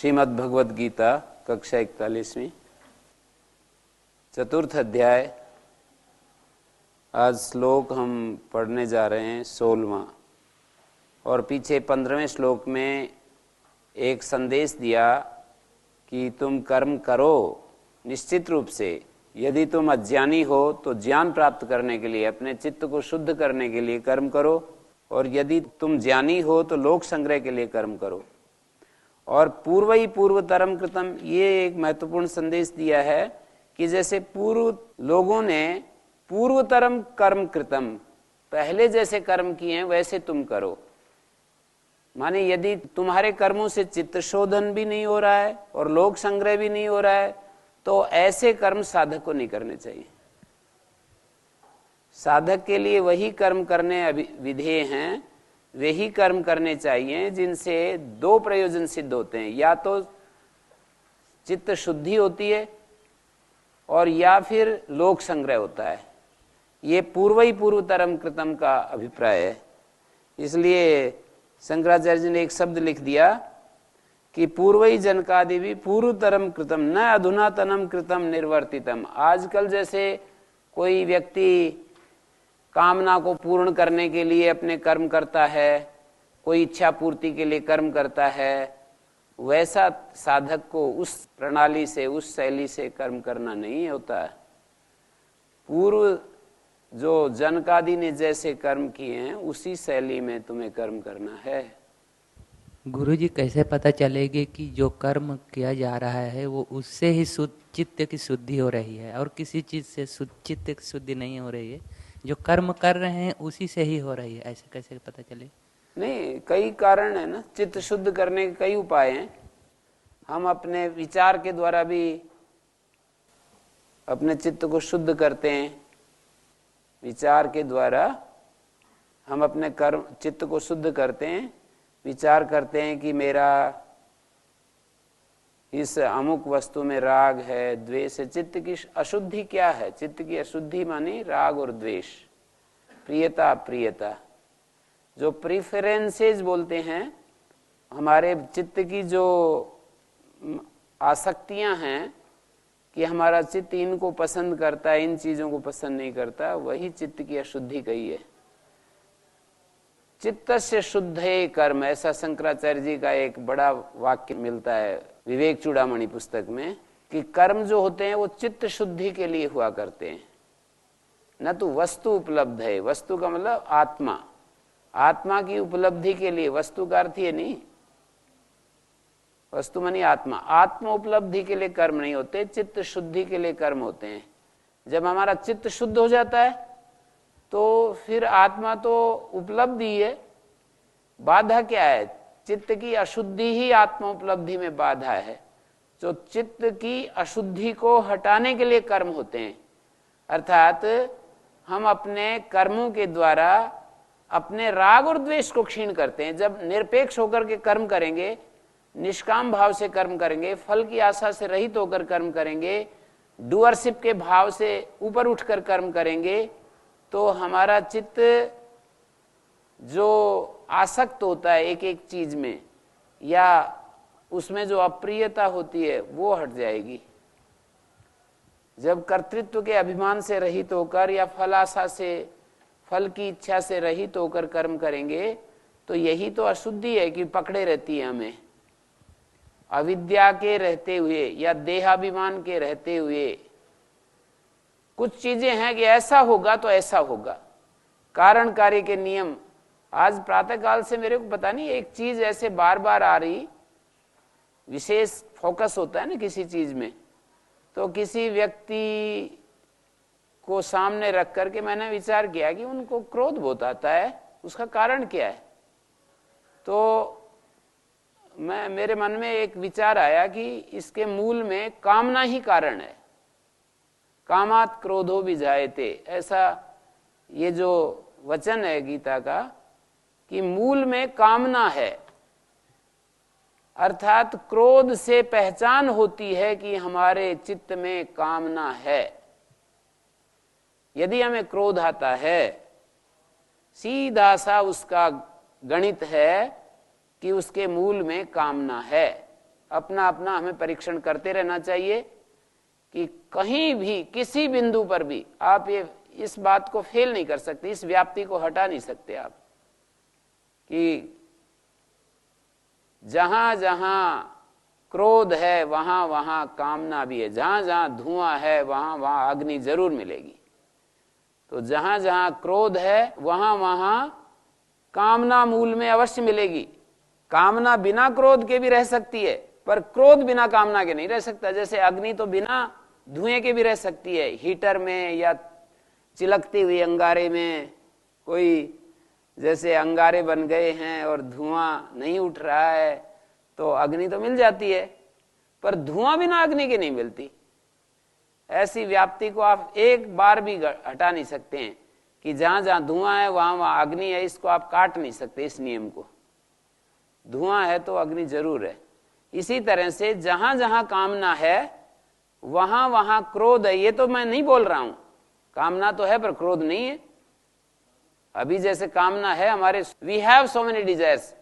श्रीमद् भगवद गीता कक्षा 41वीं चतुर्थ अध्याय। आज श्लोक हम पढ़ने जा रहे हैं 16वां, और पीछे 15वें श्लोक में एक संदेश दिया कि तुम कर्म करो निश्चित रूप से। यदि तुम अज्ञानी हो तो ज्ञान प्राप्त करने के लिए, अपने चित्त को शुद्ध करने के लिए कर्म करो, और यदि तुम ज्ञानी हो तो लोक संग्रह के लिए कर्म करो। और पूर्व ही पूर्वतरम कृतम, ये एक महत्वपूर्ण संदेश दिया है कि जैसे पूर्व लोगों ने पूर्वतरम कर्म कृतम, पहले जैसे कर्म किए हैं वैसे तुम करो। माने यदि तुम्हारे कर्मों से चित्त शोधन भी नहीं हो रहा है और लोक संग्रह भी नहीं हो रहा है तो ऐसे कर्म साधक को नहीं करने चाहिए। साधक के लिए वही कर्म करने विधेय हैं, वही कर्म करने चाहिए जिनसे दो प्रयोजन सिद्ध होते हैं, या तो चित्त शुद्धि होती है और या फिर लोक संग्रह होता है। ये पूर्व ही पूर्वतरम कृतम का अभिप्राय है। इसलिए शंकराचार्य जी ने एक शब्द लिख दिया कि पूर्व ही जनकादि भी पूर्वतरम कृतम न अधुनातनम कृतम निर्वर्तितम। आजकल जैसे कोई व्यक्ति कामना को पूर्ण करने के लिए अपने कर्म करता है, कोई इच्छा पूर्ति के लिए कर्म करता है, वैसा साधक को उस प्रणाली से, उस शैली से कर्म करना नहीं होता है। पूर्व जो जनकादि ने जैसे कर्म किए हैं उसी शैली में तुम्हें कर्म करना है। गुरुजी, कैसे पता चलेगी कि जो कर्म किया जा रहा है वो उससे ही चित्त की शुद्धि हो रही है और किसी चीज से चित्त की शुद्धि नहीं हो रही है? जो कर्म कर रहे हैं उसी से ही हो रही है, ऐसे कैसे पता चले? नहीं, कई कारण है ना। चित्त शुद्ध करने के कई उपाय हैं। हम अपने विचार के द्वारा भी अपने चित्त को शुद्ध करते हैं। विचार के द्वारा हम अपने कर्म चित्त को शुद्ध करते हैं। विचार करते हैं कि मेरा इस अमुक वस्तु में राग है, द्वेष है। चित्त की अशुद्धि क्या है? चित्त की अशुद्धि मानी राग और द्वेष, प्रियता अप्रियता। जो प्रीफरेंसेस बोलते हैं, हमारे चित्त की जो आसक्तियां हैं कि हमारा चित्त इनको पसंद करता है, इन चीजों को पसंद नहीं करता, वही चित्त की अशुद्धि कही है। चित्तस्य शुद्धे कर्म, ऐसा शंकराचार्य जी का एक बड़ा वाक्य मिलता है विवेक चूड़ामणि पुस्तक में, कि कर्म जो होते हैं वो चित्त शुद्धि के लिए हुआ करते हैं, न तो वस्तु उपलब्ध है। वस्तु का मतलब आत्मा, आत्मा की उपलब्धि के लिए। वस्तु का अर्थ ये नहीं, वस्तु मानी आत्मा। आत्म उपलब्धि के लिए कर्म नहीं होते, चित्त शुद्धि के लिए कर्म होते हैं। जब हमारा चित्त शुद्ध हो जाता है तो फिर आत्मा तो उपलब्धि है। बाधा क्या है? चित्त की अशुद्धि ही आत्मा उपलब्धि में बाधा है। जो चित्त की अशुद्धि को हटाने के लिए कर्म होते हैं, अर्थात हम अपने कर्मों के द्वारा अपने राग और द्वेष को क्षीण करते हैं। जब निरपेक्ष होकर के कर्म करेंगे, निष्काम भाव से कर्म करेंगे, फल की आशा से रहित होकर कर्म करेंगे, डूअरशिप के भाव से ऊपर उठकर कर्म करेंगे, तो हमारा चित्त जो आसक्त होता है एक एक चीज में, या उसमें जो अप्रियता होती है वो हट जाएगी। जब कर्तृत्व के अभिमान से रहित होकर या फल आशा से, फल की इच्छा से रहित होकर कर्म करेंगे, तो यही तो अशुद्धि है कि पकड़े रहती है हमें। अविद्या के रहते हुए या देहाभिमान के रहते हुए कुछ चीजें हैं कि ऐसा होगा तो ऐसा होगा, कारण कार्य के नियम। आज प्रातः काल से मेरे को पता नहीं, एक चीज ऐसे बार बार आ रही, विशेष फोकस होता है ना किसी चीज में, तो किसी व्यक्ति को सामने रख करके मैंने विचार किया कि उनको क्रोध बहुत आता है, उसका कारण क्या है? तो मेरे मन में एक विचार आया कि इसके मूल में कामना ही कारण है। कामात क्रोधो विजायते, ऐसा ये जो वचन है गीता का, कि मूल में कामना है। अर्थात क्रोध से पहचान होती है कि हमारे चित्त में कामना है। यदि हमें क्रोध आता है, सीधा सा उसका गणित है कि उसके मूल में कामना है। अपना अपना हमें परीक्षण करते रहना चाहिए कि कहीं भी किसी बिंदु पर भी आप ये इस बात को फेल नहीं कर सकते, इस व्याप्ति को हटा नहीं सकते आप कि जहां जहां क्रोध है वहां वहां कामना भी है, जहां जहां धुआं है वहां वहां अग्नि जरूर मिलेगी। तो जहां जहां क्रोध है वहां वहां कामना मूल में अवश्य मिलेगी। कामना बिना क्रोध के भी रह सकती है, पर क्रोध बिना कामना के नहीं रह सकता। जैसे अग्नि तो बिना धुएं के भी रह सकती है, हीटर में या चिलकती हुई अंगारे में। कोई जैसे अंगारे बन गए हैं और धुआं नहीं उठ रहा है तो अग्नि तो मिल जाती है, पर धुआं बिना अग्नि की नहीं मिलती। ऐसी व्याप्ति को आप एक बार भी हटा नहीं सकते हैं कि जहां जहां धुआं है वहां वहां अग्नि है। इसको आप काट नहीं सकते, इस नियम को। धुआं है तो अग्नि जरूर है। इसी तरह से जहां जहां कामना है वहां वहां क्रोध है। ये तो मैं नहीं बोल रहा हूं, कामना तो है पर क्रोध नहीं है। अभी जैसे कामना है हमारे, we have so many desires,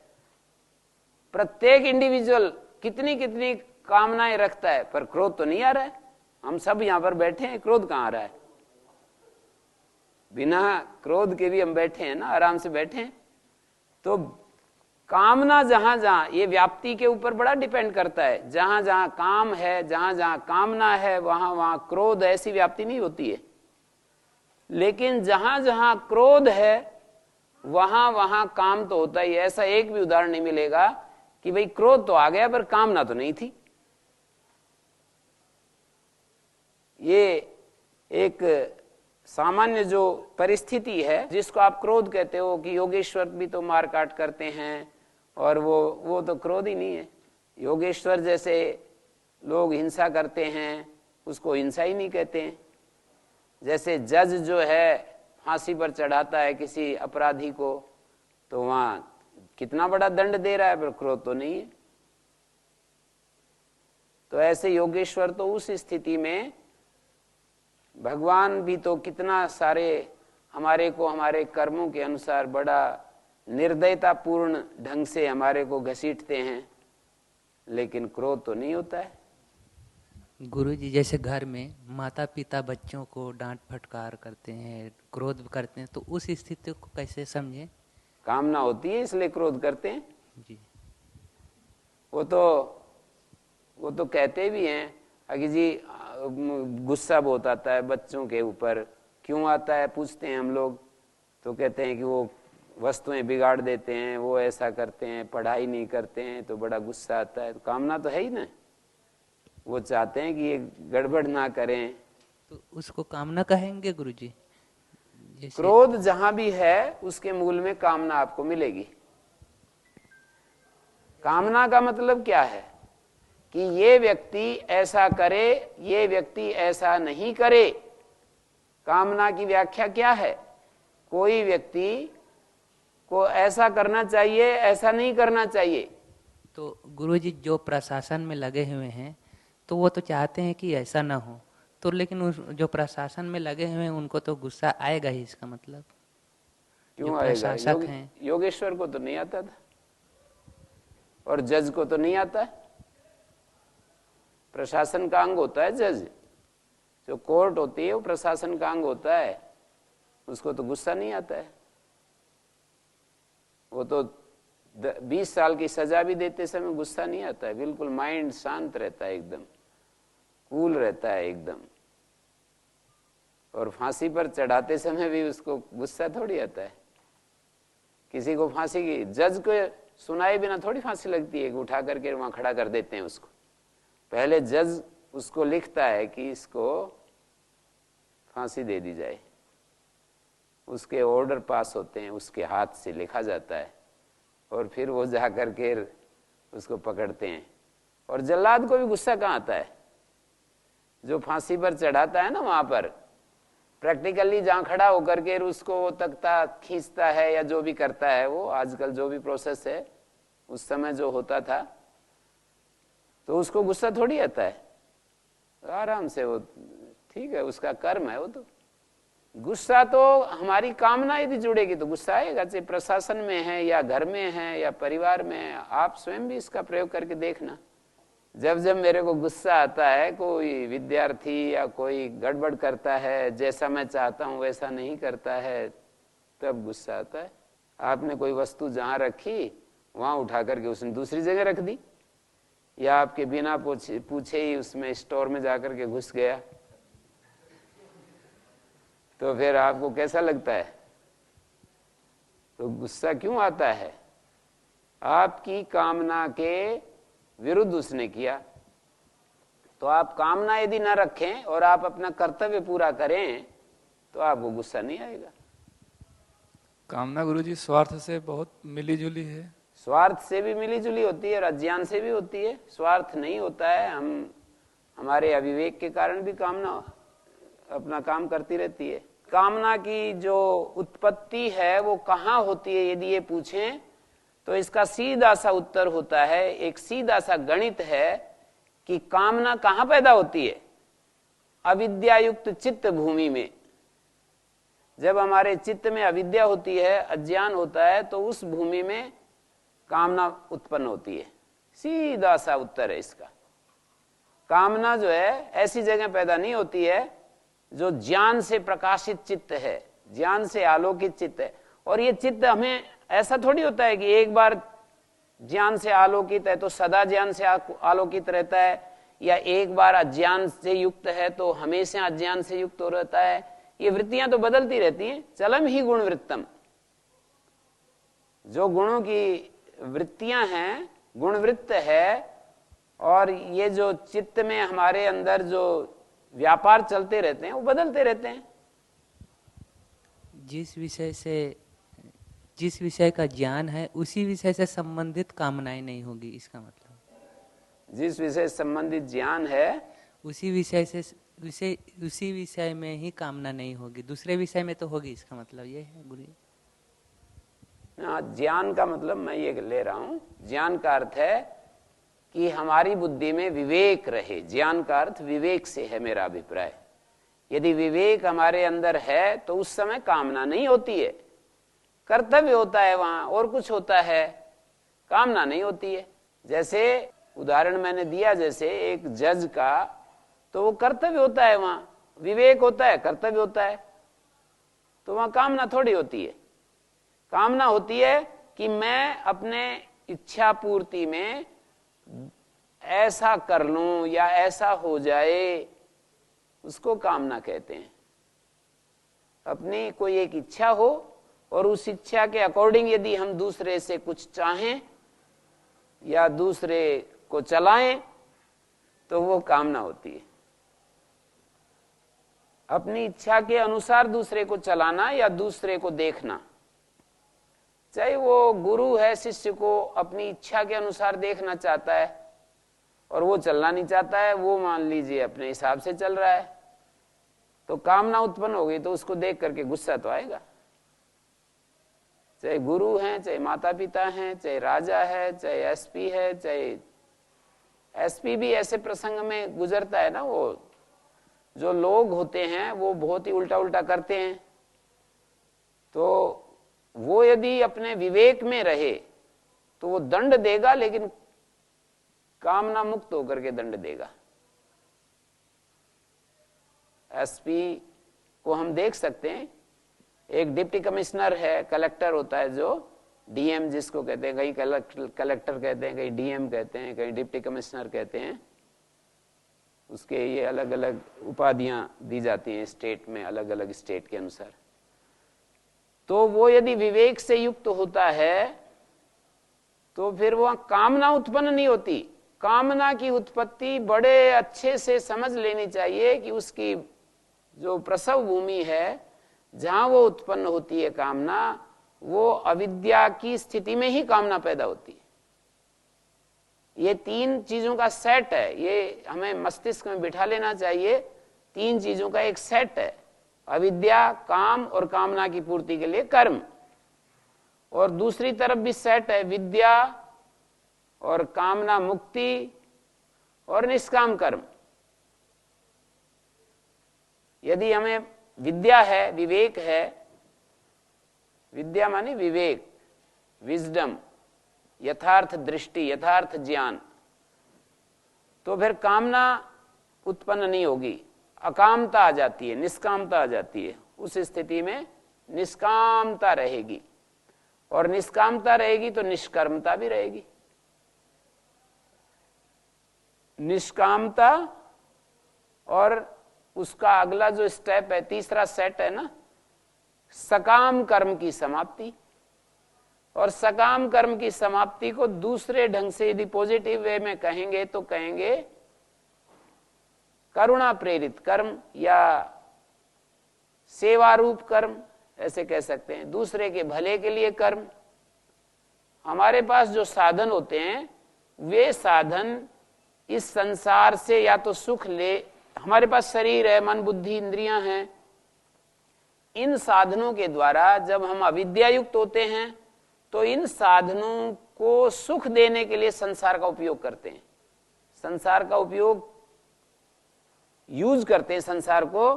प्रत्येक इंडिविजुअल कितनी कितनी कामनाएं रखता है, पर क्रोध तो नहीं आ रहा है। हम सब यहां पर बैठे हैं, क्रोध कहां आ रहा है? बिना क्रोध के भी हम बैठे हैं ना, आराम से बैठे हैं। तो कामना जहां जहां, ये व्याप्ति के ऊपर बड़ा डिपेंड करता है। जहां जहां काम है, जहां जहां कामना है वहां वहां क्रोध, ऐसी व्याप्ति नहीं होती है। लेकिन जहां जहां क्रोध है वहां वहां काम तो होता ही है। ऐसा एक भी उदाहरण नहीं मिलेगा कि भाई क्रोध तो आ गया पर कामना तो नहीं थी। ये एक सामान्य जो परिस्थिति है जिसको आप क्रोध कहते हो कि योगेश्वर भी तो मार काट करते हैं, और वो तो क्रोध ही नहीं है। योगेश्वर जैसे लोग हिंसा करते हैं उसको हिंसा ही नहीं कहते हैं। जैसे जज जो है फांसी पर चढ़ाता है किसी अपराधी को, तो वहां कितना बड़ा दंड दे रहा है, पर क्रोध तो नहीं है। तो ऐसे योगेश्वर तो उस स्थिति में, भगवान भी तो कितना सारे हमारे को हमारे कर्मों के अनुसार बड़ा निर्दयतापूर्ण ढंग से हमारे को घसीटते हैं, लेकिन क्रोध तो नहीं होता है। गुरुजी, जैसे घर में माता पिता बच्चों को डांट फटकार करते हैं, क्रोध करते हैं, तो उस स्थिति को कैसे समझें? कामना होती है इसलिए क्रोध करते हैं जी। वो तो कहते भी हैं कि जी गुस्सा बहुत आता है बच्चों के ऊपर। क्यों आता है पूछते हैं हम लोग, तो कहते हैं कि वो वस्तुएं बिगाड़ देते हैं, वो ऐसा करते हैं, पढ़ाई नहीं करते हैं, तो बड़ा गुस्सा आता है। तो कामना तो है ही ना, वो चाहते हैं कि ये गड़बड़ ना करें। तो उसको कामना कहेंगे गुरुजी? क्रोध जहां भी है उसके मूल में कामना आपको मिलेगी। कामना का मतलब क्या है कि ये व्यक्ति ऐसा करे, ये व्यक्ति ऐसा नहीं करे। कामना की व्याख्या क्या है? कोई व्यक्ति को ऐसा करना चाहिए, ऐसा नहीं करना चाहिए। तो गुरुजी, जो प्रशासन में लगे हुए हैं तो वो तो चाहते हैं कि ऐसा ना हो, तो लेकिन उस जो प्रशासन में लगे हुए हैं उनको तो गुस्सा आएगा ही। इसका मतलब क्यों आएगा? योगेश्वर को तो नहीं आता था, और जज को तो नहीं आता है। प्रशासन का अंग होता है जज, जो कोर्ट होती है वो प्रशासन का अंग होता है। उसको तो गुस्सा नहीं आता है। वो तो 20 साल की सजा भी देते समय गुस्सा नहीं आता है। बिल्कुल माइंड शांत रहता है, एकदम कूल रहता है एकदम। और फांसी पर चढ़ाते समय भी उसको गुस्सा थोड़ी आता है। किसी को फांसी की, जज को सुनाए बिना थोड़ी फांसी लगती है, उठा करके वहां खड़ा कर देते हैं उसको। पहले जज उसको लिखता है कि इसको फांसी दे दी जाए, उसके ऑर्डर पास होते हैं, उसके हाथ से लिखा जाता है, और फिर वो जा करके उसको पकड़ते हैं। और जल्लाद को भी गुस्सा कहाँ आता है? जो फांसी पर चढ़ाता है ना, वहां पर प्रैक्टिकली जहां खड़ा होकर के उसको वो तख्ता खींचता है या जो भी करता है, वो आजकल जो भी प्रोसेस है उस समय जो होता था, तो उसको गुस्सा थोड़ी आता है। आराम से वो, ठीक है, उसका कर्म है वो। तो गुस्सा तो हमारी कामना यदि जुड़ेगी तो गुस्सा आएगा, चाहे प्रशासन में है या घर में है या परिवार में है। आप स्वयं भी इसका प्रयोग करके देखना। जब जब मेरे को गुस्सा आता है, कोई विद्यार्थी या कोई गड़बड़ करता है, जैसा मैं चाहता हूं वैसा नहीं करता है, तब गुस्सा आता है। आपने कोई वस्तु जहां रखी वहां उठा करके उसने दूसरी जगह रख दी, या आपके बिना पूछे ही उसमें स्टोर में जाकर के घुस गया, तो फिर आपको कैसा लगता है? तो गुस्सा क्यों आता है? आपकी कामना के विरुद्ध उसने किया। तो आप कामना यदि न रखें और आप अपना कर्तव्य पूरा करें तो आपको गुस्सा नहीं आएगा। कामना गुरुजी स्वार्थ से बहुत मिली जुली है। स्वार्थ से भी मिली जुली होती है और अज्ञान से भी होती है। स्वार्थ नहीं होता है, हमारे अविवेक के कारण भी कामना अपना काम करती रहती है। कामना की जो उत्पत्ति है वो कहाँ होती है यदि ये पूछें तो इसका सीधा सा उत्तर होता है, एक सीधा सा गणित है कि कामना कहाँ पैदा होती है? अविद्यायुक्त चित्त भूमि में। जब हमारे चित्त में अविद्या होती है, अज्ञान होता है, तो उस भूमि में कामना उत्पन्न होती है। सीधा सा उत्तर है इसका। कामना जो है ऐसी जगह पैदा नहीं होती है जो ज्ञान से प्रकाशित चित्त है, ज्ञान से आलोकित चित्त है। और ये चित्त हमें ऐसा थोड़ी होता है कि एक बार ज्ञान से आलोकित है तो सदा ज्ञान से आलोकित रहता है, या एक बार अज्ञान से युक्त है तो हमेशा अज्ञान से युक्त हो रहता है। ये वृत्तियां तो बदलती रहती हैं। चलम ही गुण वृत्तम, जो गुणों की वृत्तियां हैं, गुणवृत्त है। और ये जो चित्त में हमारे अंदर जो व्यापार चलते रहते हैं वो बदलते रहते हैं। जिस विषय का ज्ञान है उसी विषय से संबंधित कामनाएं नहीं होगी, इसका मतलब। जिस विषय से संबंधित ज्ञान है उसी विषय में ही कामना नहीं होगी, दूसरे विषय में तो होगी, इसका मतलब ये है गुरु। ज्ञान का मतलब मैं ये ले रहा हूं, ज्ञान का अर्थ है कि हमारी बुद्धि में विवेक रहे। ज्ञान का अर्थ विवेक से है, मेरा अभिप्राय। यदि विवेक हमारे अंदर है तो उस समय कामना नहीं होती है, कर्तव्य होता है वहां, और कुछ होता है, कामना नहीं होती है। जैसे उदाहरण मैंने दिया, जैसे एक जज का, तो वो कर्तव्य होता है, वहां विवेक होता है, कर्तव्य होता है, तो वहां कामना थोड़ी होती है। कामना होती है कि मैं अपने इच्छा पूर्ति में ऐसा कर लूं या ऐसा हो जाए, उसको कामना कहते हैं। अपनी कोई एक इच्छा हो और उस इच्छा के अकॉर्डिंग यदि हम दूसरे से कुछ चाहें या दूसरे को चलाएं तो वो कामना होती है। अपनी इच्छा के अनुसार दूसरे को चलाना या दूसरे को देखना, चाहे वो गुरु है, शिष्य को अपनी इच्छा के अनुसार देखना चाहता है और वो चलना नहीं चाहता है, वो मान लीजिए अपने हिसाब से चल रहा है, तो कामना उत्पन्न हो गई, तो उसको देख करके गुस्सा तो आएगा। चाहे गुरु हैं, चाहे माता पिता हैं, चाहे राजा है, चाहे एसपी है, चाहे एसपी भी ऐसे प्रसंग में गुजरता है ना, वो जो लोग होते हैं वो बहुत ही उल्टा उल्टा करते हैं, तो वो यदि अपने विवेक में रहे तो वो दंड देगा, लेकिन कामना मुक्त होकर के दंड देगा। एसपी को हम देख सकते हैं, एक डिप्टी कमिश्नर है, कलेक्टर होता है, जो डीएम जिसको कहते हैं, कहीं कलेक्टर कहते हैं, कहीं डीएम कहते हैं, कहीं डिप्टी कमिश्नर कहते हैं। उसके ये अलग अलग उपाधियां दी जाती हैं स्टेट में, अलग अलग स्टेट के अनुसार। तो वो यदि विवेक से युक्त होता है तो फिर वहां कामना उत्पन्न नहीं होती। कामना की उत्पत्ति बड़े अच्छे से समझ लेनी चाहिए कि उसकी जो प्रसव भूमि है, जहां वो उत्पन्न होती है कामना, वो अविद्या की स्थिति में ही कामना पैदा होती है। ये तीन चीजों का सेट है, ये हमें मस्तिष्क में बिठा लेना चाहिए। तीन चीजों का एक सेट है, अविद्या, काम और कामना की पूर्ति के लिए कर्म। और दूसरी तरफ भी सेट है, विद्या और कामना मुक्ति और निष्काम कर्म। यदि हमें विद्या है, विवेक है, विद्या माने विवेक, विजडम, यथार्थ दृष्टि, यथार्थ ज्ञान, तो फिर कामना उत्पन्न नहीं होगी, अकामता आ जाती है, निष्कामता आ जाती है। उस स्थिति में निष्कामता रहेगी, और निष्कामता रहेगी तो निष्कर्मता भी रहेगी। निष्कामता और उसका अगला जो स्टेप है, तीसरा सेट है ना, सकाम कर्म की समाप्ति। और सकाम कर्म की समाप्ति को दूसरे ढंग से यदि पॉजिटिव वे में कहेंगे तो कहेंगे करुणा प्रेरित कर्म या सेवा रूप कर्म, ऐसे कह सकते हैं, दूसरे के भले के लिए कर्म। हमारे पास जो साधन होते हैं वे साधन इस संसार से या तो सुख ले, हमारे पास शरीर है, मन बुद्धि इंद्रियां हैं, इन साधनों के द्वारा जब हम अविद्यायुक्त होते हैं तो इन साधनों को सुख देने के लिए संसार का उपयोग करते हैं, संसार का उपयोग यूज करते हैं संसार को,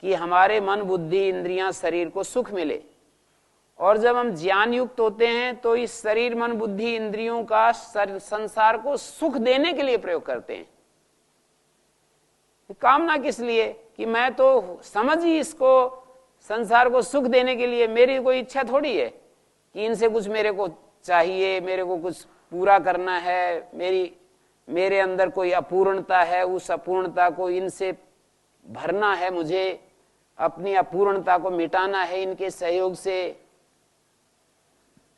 कि हमारे मन बुद्धि इंद्रियां शरीर को सुख मिले। और जब हम ज्ञान युक्त होते हैं तो इस शरीर मन बुद्धि इंद्रियों का संसार को सुख देने के लिए प्रयोग करते हैं। कामना किस लिए? कि मैं तो समझ ही इसको संसार को सुख देने के लिए, मेरी कोई इच्छा थोड़ी है कि इनसे कुछ मेरे को चाहिए, मेरे को कुछ पूरा करना है, मेरे अंदर कोई अपूर्णता है, उस अपूर्णता को इनसे भरना है, मुझे अपनी अपूर्णता को मिटाना है इनके सहयोग से।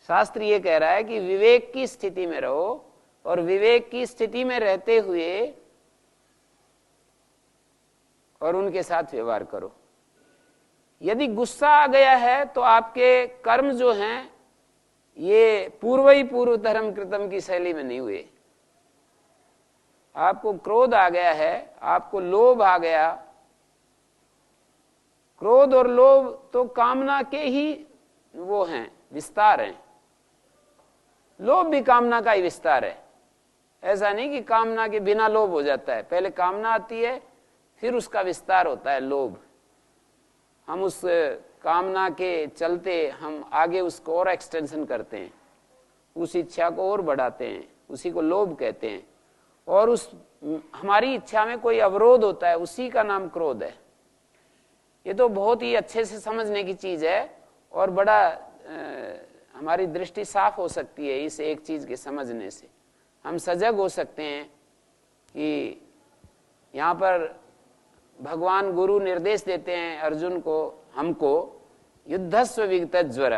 शास्त्र ये कह रहा है कि विवेक की स्थिति में रहो, और विवेक की स्थिति में रहते हुए और उनके साथ व्यवहार करो। यदि गुस्सा आ गया है तो आपके कर्म जो हैं ये पूर्व धर्म कृतम की शैली में नहीं हुए। आपको क्रोध आ गया है, आपको लोभ आ गया, क्रोध और लोभ तो कामना के ही वो हैं, विस्तार हैं। लोभ भी कामना का ही विस्तार है। ऐसा नहीं कि कामना के बिना लोभ हो जाता है, पहले कामना आती है फिर उसका विस्तार होता है लोभ। हम उस कामना के चलते हम आगे उसको और एक्सटेंशन करते हैं, उस इच्छा को और बढ़ाते हैं, उसी को लोभ कहते हैं। और उस हमारी इच्छा में कोई अवरोध होता है, उसी का नाम क्रोध है। ये तो बहुत ही अच्छे से समझने की चीज है, और बड़ा हमारी दृष्टि साफ हो सकती है इस एक चीज के समझने से। हम सजग हो सकते हैं कि यहाँ पर भगवान गुरु निर्देश देते हैं अर्जुन को, हमको, युद्धस्व विगतज्वर।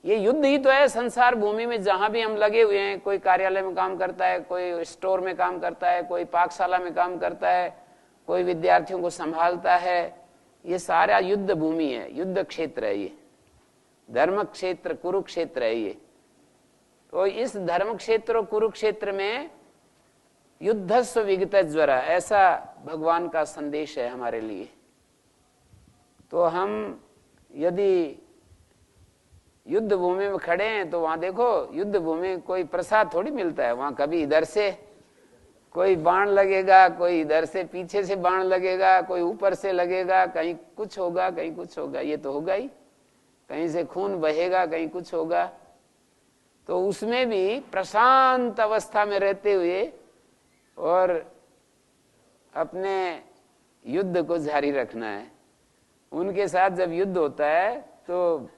ये युद्ध ही तो है संसार भूमि में, जहां भी हम लगे हुए हैं। कोई कार्यालय में काम करता है, कोई स्टोर में काम करता है, कोई पाकशाला में काम करता है, कोई विद्यार्थियों को संभालता है। ये सारा युद्ध भूमि है, युद्ध क्षेत्र है, ये धर्म क्षेत्र कुरुक्षेत्र है ये। तो इस धर्म क्षेत्र और कुरुक्षेत्र में युद्धस्व विगतज्वर, ऐसा भगवान का संदेश है हमारे लिए। तो हम यदि युद्ध भूमि में खड़े हैं तो वहां देखो, युद्ध भूमि में कोई प्रसाद थोड़ी मिलता है। वहां कभी इधर से कोई बाण लगेगा, कोई इधर से पीछे से बाण लगेगा, कोई ऊपर से लगेगा, कहीं कुछ होगा कहीं कुछ होगा, ये तो होगा ही। कहीं से खून बहेगा, कहीं कुछ होगा। तो उसमें भी प्रशांत अवस्था में रहते हुए और अपने युद्ध को जारी रखना है। उनके साथ जब युद्ध होता है तो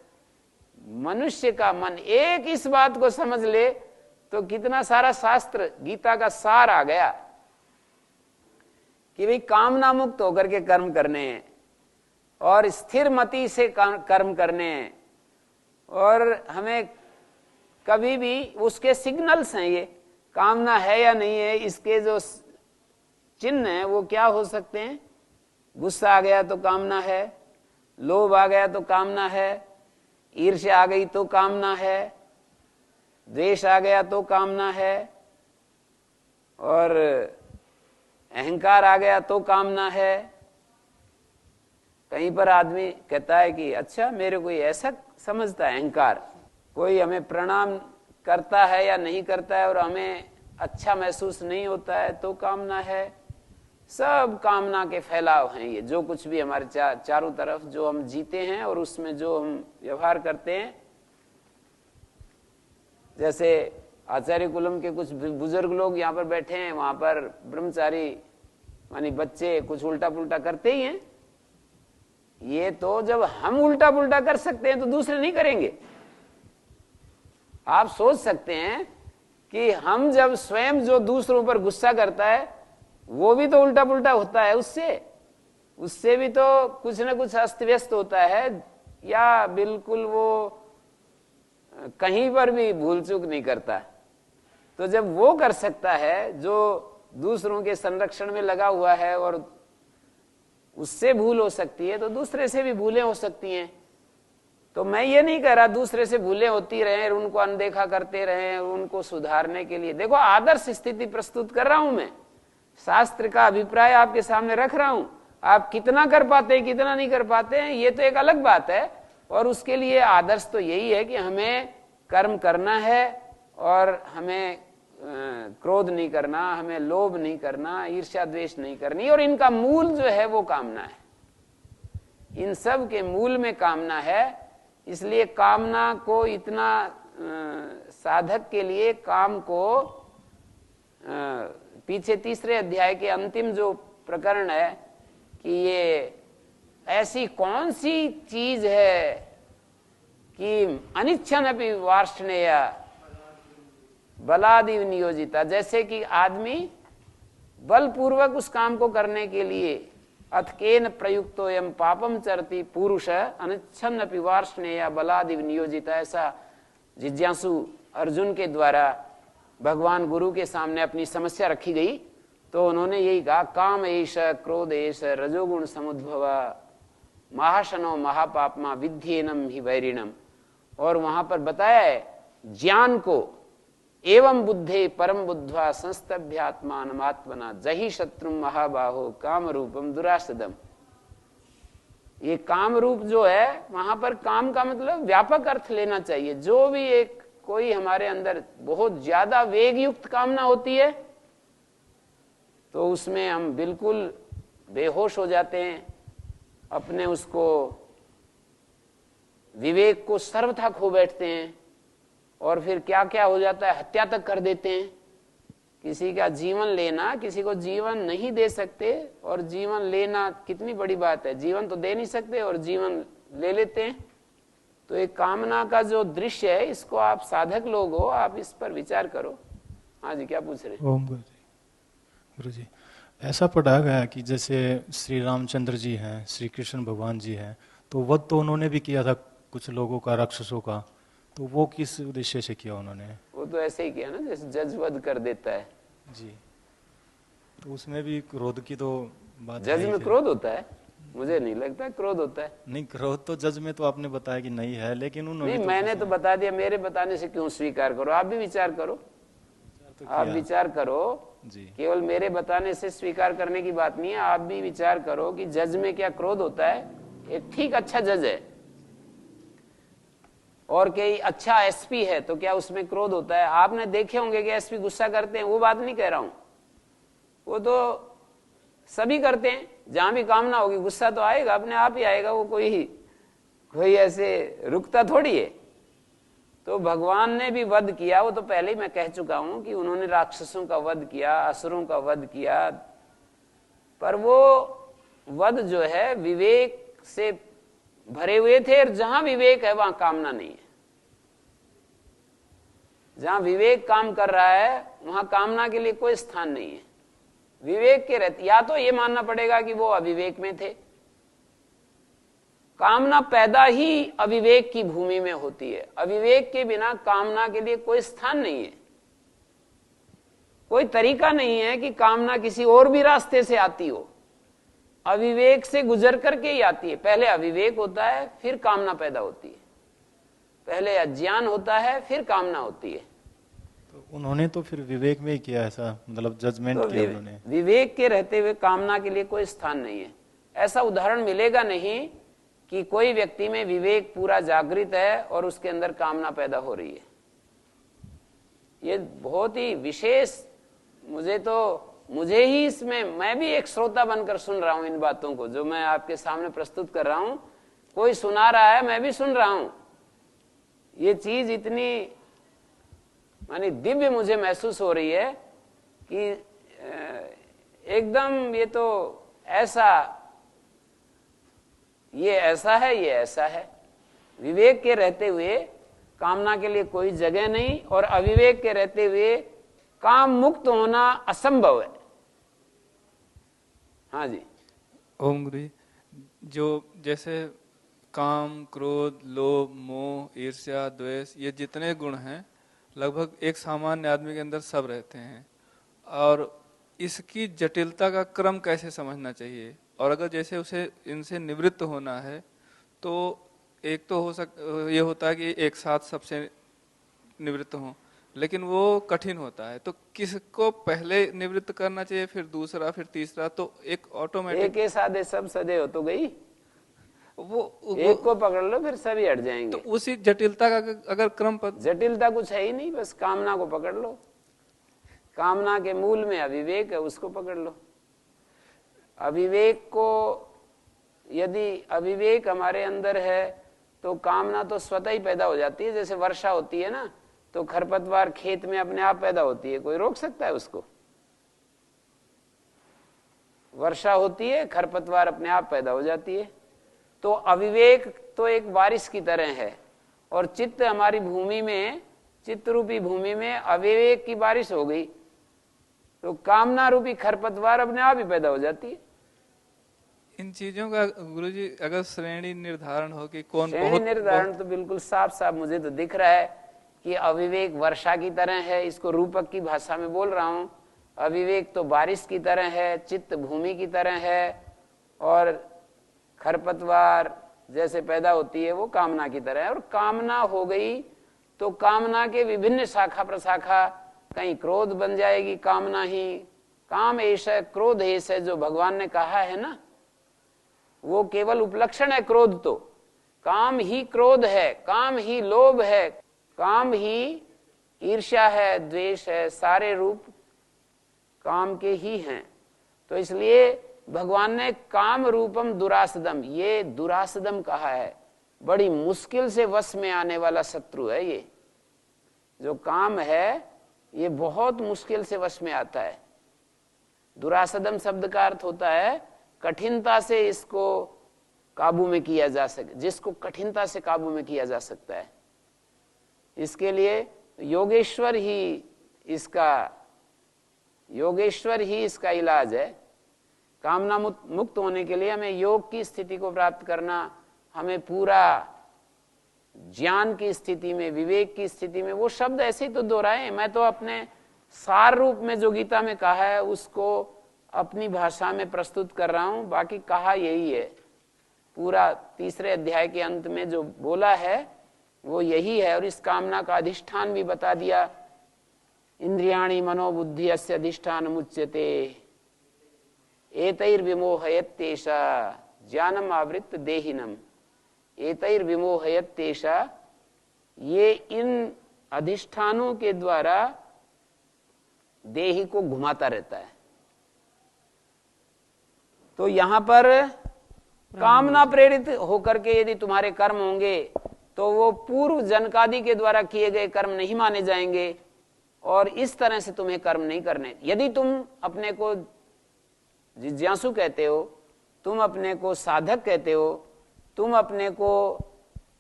मनुष्य का मन एक इस बात को समझ ले तो कितना सारा शास्त्र, गीता का सार आ गया कि भाई कामना मुक्त होकर के कर्म करने हैं और स्थिर मति से कर्म करने हैं। और हमें कभी भी उसके सिग्नल्स हैं, ये कामना है या नहीं है, इसके जो चिन्ह हैं वो क्या हो सकते हैं। गुस्सा आ गया तो कामना है, लोभ आ गया तो कामना है, ईर्ष्या आ गई तो कामना है, द्वेष आ गया तो कामना है, और अहंकार आ गया तो कामना है। कहीं पर आदमी कहता है कि अच्छा मेरे कोई ऐसा समझता है अहंकार, कोई हमें प्रणाम करता है या नहीं करता है और हमें अच्छा महसूस नहीं होता है तो कामना है। सब कामना के फैलाव हैं ये, जो कुछ भी हमारे चारों तरफ जो हम जीते हैं और उसमें जो हम व्यवहार करते हैं। जैसे आचार्य कुलम के कुछ बुजुर्ग लोग यहाँ पर बैठे हैं, वहां पर ब्रह्मचारी मानी बच्चे कुछ उल्टा पुल्टा करते ही हैं। ये तो जब हम उल्टा पुल्टा कर सकते हैं तो दूसरे नहीं करेंगे। आप सोच सकते हैं कि हम जब स्वयं जो दूसरों पर गुस्सा करता है वो भी तो उल्टा पुल्टा होता है, उससे भी तो कुछ ना कुछ अस्त व्यस्त होता है, या बिल्कुल वो कहीं पर भी भूल चूक नहीं करता। तो जब वो कर सकता है जो दूसरों के संरक्षण में लगा हुआ है और उससे भूल हो सकती है, तो दूसरे से भी भूलें हो सकती हैं। तो मैं ये नहीं कह रहा दूसरे से भूलें होती रहें, उनको अनदेखा करते रहें, उनको सुधारने के लिए देखो आदर्श स्थिति प्रस्तुत कर रहा हूं मैं, शास्त्र का अभिप्राय आपके सामने रख रहा हूं। आप कितना कर पाते हैं कितना नहीं कर पाते हैं ये तो एक अलग बात है, और उसके लिए आदर्श तो यही है कि हमें कर्म करना है और हमें क्रोध नहीं करना, हमें लोभ नहीं करना, ईर्ष्या द्वेष नहीं करनी, और इनका मूल जो है वो कामना है। इन सब के मूल में कामना है। इसलिए कामना को इतना साधक के लिए काम को पीछे तीसरे अध्याय के अंतिम जो प्रकरण है कि ये ऐसी कौन सी चीज है कि अनिच्छन अपि वार्ष्णेय बलादि नियोजिता, जैसे कि आदमी बलपूर्वक उस काम को करने के लिए अथकेन प्रयुक्तो यम पापम चरति पुरुष अनिच्छन अपि वार्ष्णेय बलादि नियोजिता, ऐसा जिज्ञासु अर्जुन के द्वारा भगवान गुरु के सामने अपनी समस्या रखी गई। तो उन्होंने यही कहा काम एष क्रोध एष रजोगुण समुद्भव महाशनो महापापमा विध्येनम ही वैरिणम, और वहां पर बताया है ज्ञान को एवं बुद्धे परम बुद्ध्वा संस्तभ्यात्मात्मना जही शत्रु महाबाहो काम रूपम दुरासदम। ये काम रूप जो है वहां पर काम का मतलब व्यापक अर्थ लेना चाहिए। जो भी एक कोई हमारे अंदर बहुत ज्यादा वेग युक्त कामना होती है तो उसमें हम बिल्कुल बेहोश हो जाते हैं, अपने उसको विवेक को सर्वथा खो बैठते हैं, और फिर क्या क्या हो जाता है, हत्या तक कर देते हैं। किसी का जीवन लेना, किसी को जीवन नहीं दे सकते, और जीवन लेना कितनी बड़ी बात है, जीवन तो दे नहीं सकते और जीवन ले लेते हैं। तो एक कामना का जो दृश्य है इसको आप साधक लोग हो, आप इस पर विचार करो। हाँ जी, क्या पूछ रहे हैं? ओम गुरु जी, ऐसा पढ़ा गया कि जैसे श्री रामचंद्र जी हैं, श्री कृष्ण भगवान जी हैं, तो वध तो उन्होंने भी किया था कुछ लोगों का, राक्षसों का, तो वो किस उद्देश्य से किया उन्होंने? वो तो ऐसे ही किया ना, जैसे जज वध कर देता है जी। तो उसमें भी क्रोध की तो बात, जज में क्रोध होता है? मुझे नहीं लगता क्रोध होता है। नहीं, क्रोध तो जज में तो आपने बताया कि नहीं है, लेकिन उन्होंने नहीं, मैंने तो बता दिया, मेरे बताने से क्यों स्वीकार करो? आप भी विचार करो, आप विचार करो जी। केवल मेरे बताने से स्वीकार करने की बात नहीं है, आप भी विचार करो कि जज में क्या क्रोध होता है। एक ठीक अच्छा जज है और कई अच्छा एसपी है तो क्या उसमें क्रोध होता है? आपने देखे होंगे कि एसपी गुस्सा करते हैं, वो बात नहीं कह रहा हूं, वो तो सभी करते हैं। जहां भी कामना होगी गुस्सा तो आएगा, अपने आप ही आएगा, वो कोई ऐसे रुकता थोड़ी है। तो भगवान ने भी वध किया, वो तो पहले ही मैं कह चुका हूं कि उन्होंने राक्षसों का वध किया, असुरों का वध किया, पर वो वध जो है विवेक से भरे हुए थे, और जहां विवेक है वहां कामना नहीं है। जहां विवेक काम कर रहा है वहां कामना के लिए कोई स्थान नहीं है। विवेक के रहते, या तो ये मानना पड़ेगा कि वो अविवेक में थे। कामना पैदा ही अविवेक की भूमि में होती है। अविवेक के बिना कामना के लिए कोई स्थान नहीं है, कोई तरीका नहीं है कि कामना किसी और भी रास्ते से आती हो। अविवेक से गुजर करके ही आती है। पहले अविवेक होता है, फिर कामना पैदा होती है। पहले अज्ञान होता है, फिर कामना होती है। तो उन्होंने तो फिर विवेक में ही किया ऐसा, मतलब जजमेंट तो किया उन्होंने। विवेक के रहते हुए कामना के लिए कोई स्थान नहीं है। ऐसा उदाहरण मिलेगा नहीं कि कोई व्यक्ति में विवेक पूरा जागृत है और उसके अंदर कामना पैदा हो रही है। ये बहुत ही विशेष, मुझे ही इसमें, मैं भी एक श्रोता बनकर सुन रहा हूं इन बातों को जो मैं आपके सामने प्रस्तुत कर रहा हूं। कोई सुना रहा है, मैं भी सुन रहा हूं। ये चीज इतनी मानी दिव्य मुझे महसूस हो रही है कि एकदम ये तो ऐसा, ये ऐसा है, ये ऐसा है। विवेक के रहते हुए कामना के लिए कोई जगह नहीं, और अविवेक के रहते हुए काम मुक्त होना असंभव है। हाँ जी। ओम गुरु जी, जो जैसे काम, क्रोध, लोभ, मोह, ईर्ष्या, द्वेष, ये जितने गुण हैं लगभग एक सामान्य आदमी के अंदर सब रहते हैं, और इसकी जटिलता का क्रम कैसे समझना चाहिए? और अगर जैसे उसे इनसे निवृत्त होना है तो एक तो ये होता है कि एक साथ सबसे निवृत्त हों, लेकिन वो कठिन होता है। तो किसको पहले निवृत्त करना चाहिए, फिर दूसरा, फिर तीसरा? तो एक ऑटोमेटिक एक साधे सब सदे हो तो गई, वो एक को पकड़ लो फिर सभी हट जाएंगे। तो उसी जटिलता का अगर क्रम पर, जटिलता कुछ है ही नहीं, बस कामना को पकड़ लो। कामना के मूल में अविवेक है, उसको पकड़ लो। अविवेक को, यदि अविवेक हमारे अंदर है तो कामना तो स्वतः ही पैदा हो जाती है। जैसे वर्षा होती है ना, तो खरपतवार खेत में अपने आप पैदा होती है, कोई रोक सकता है उसको? वर्षा होती है, खरपतवार अपने आप पैदा हो जाती है। तो अविवेक तो एक बारिश की तरह है, और चित्त हमारी भूमि में, चित्त रूपी भूमि में अविवेक की बारिश हो गई तो कामना रूपी खरपतवार अपने आप ही पैदा हो जाती है। इन चीजों का गुरुजी अगर श्रेणी निर्धारण हो कि कौन श्रेणी निर्धारण तो बिल्कुल साफ साफ मुझे तो दिख रहा है कि अविवेक वर्षा की तरह है, इसको रूपक की भाषा में बोल रहा हूं। अविवेक तो बारिश की तरह है, चित्त भूमि की तरह है, और खरपतवार जैसे पैदा होती है वो कामना की तरह है। और कामना हो गई तो कामना के विभिन्न शाखा प्रशाखा, कहीं क्रोध बन जाएगी कामना ही। काम ऐसा, क्रोध ऐसा जो भगवान ने कहा है ना, वो केवल उपलक्षण है। क्रोध तो काम ही क्रोध है, काम ही लोभ है, काम ही ईर्ष्या है, द्वेष है, सारे रूप काम के ही हैं। तो इसलिए भगवान ने काम रूपम दुरासदम, ये दुरासदम कहा है। बड़ी मुश्किल से वश में आने वाला शत्रु है ये। जो काम है ये बहुत मुश्किल से वश में आता है। दुरासदम शब्द का अर्थ होता है कठिनता से इसको काबू में किया जा सके, जिसको कठिनता से काबू में किया जा सकता है। इसके लिए योगेश्वर ही इसका इलाज है। कामना मुक्त होने के लिए हमें योग की स्थिति को प्राप्त करना, हमें पूरा ज्ञान की स्थिति में, विवेक की स्थिति में। वो शब्द ऐसे ही तो दोहराए, मैं तो अपने सार रूप में जो गीता में कहा है उसको अपनी भाषा में प्रस्तुत कर रहा हूं। बाकी कहा यही है, पूरा तीसरे अध्याय के अंत में जो बोला है वो यही है। और इस कामना का अधिष्ठान भी बता दिया। इंद्रियाणि मनोबुद्धि अस्य अधिष्ठान मुच्यते एतैर्विमोहयत्येषा ज्ञानम आवृत्त देहिनम। एतैर्विमोहयत्येषा, ये इन अधिष्ठानों के द्वारा देही को घुमाता रहता है। तो यहां पर कामना प्रेरित होकर के यदि तुम्हारे कर्म होंगे तो वो पूर्व जनकादि के द्वारा किए गए कर्म नहीं माने जाएंगे, और इस तरह से तुम्हें कर्म नहीं करने। यदि तुम अपने को जिज्ञासु कहते हो, तुम अपने को साधक कहते हो, तुम अपने को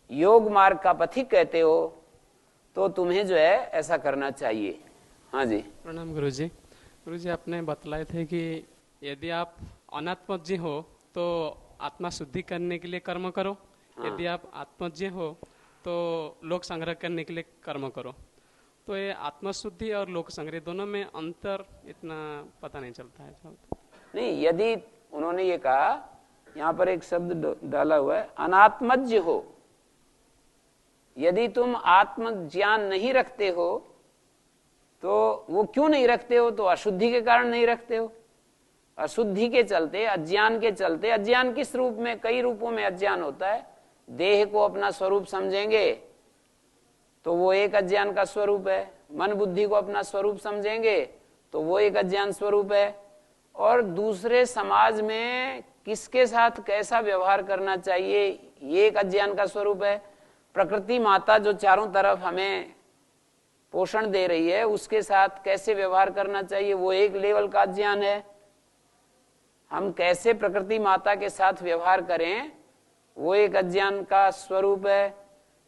योग मार्ग का पथिक कहते हो, तो तुम्हें जो है ऐसा करना चाहिए। हाँ जी, प्रणाम गुरुजी। गुरुजी आपने बतलाए थे कि यदि आप अनात्मज्ञ हो तो आत्मा शुद्धि करने के लिए कर्म करो, यदि आप आत्मज्ञ हो तो लोक संग्रह करने के लिए कर्म करो। तो ये आत्मशुद्धि और लोक संग्रह दोनों में अंतर इतना पता नहीं चलता है। नहीं, यदि उन्होंने ये कहा, यहां पर एक शब्द डाला हुआ है, अनात्मज्ञ हो। यदि तुम आत्मज्ञान नहीं रखते हो तो वो क्यों नहीं रखते हो? तो अशुद्धि के कारण नहीं रखते हो। अशुद्धि के चलते, अज्ञान के चलते। अज्ञान किस रूप में? कई रूपों में अज्ञान होता है। देह को अपना स्वरूप समझेंगे तो वो एक अज्ञान का स्वरूप है। मन बुद्धि को अपना स्वरूप समझेंगे तो वो एक अज्ञान स्वरूप है। और दूसरे समाज में किसके साथ कैसा व्यवहार करना चाहिए, ये एक अज्ञान का स्वरूप है। प्रकृति माता जो चारों तरफ हमें पोषण दे रही है, उसके साथ कैसे व्यवहार करना चाहिए वो एक लेवल का अज्ञान है। हम कैसे प्रकृति माता के साथ व्यवहार करें वो एक अज्ञान का स्वरूप है।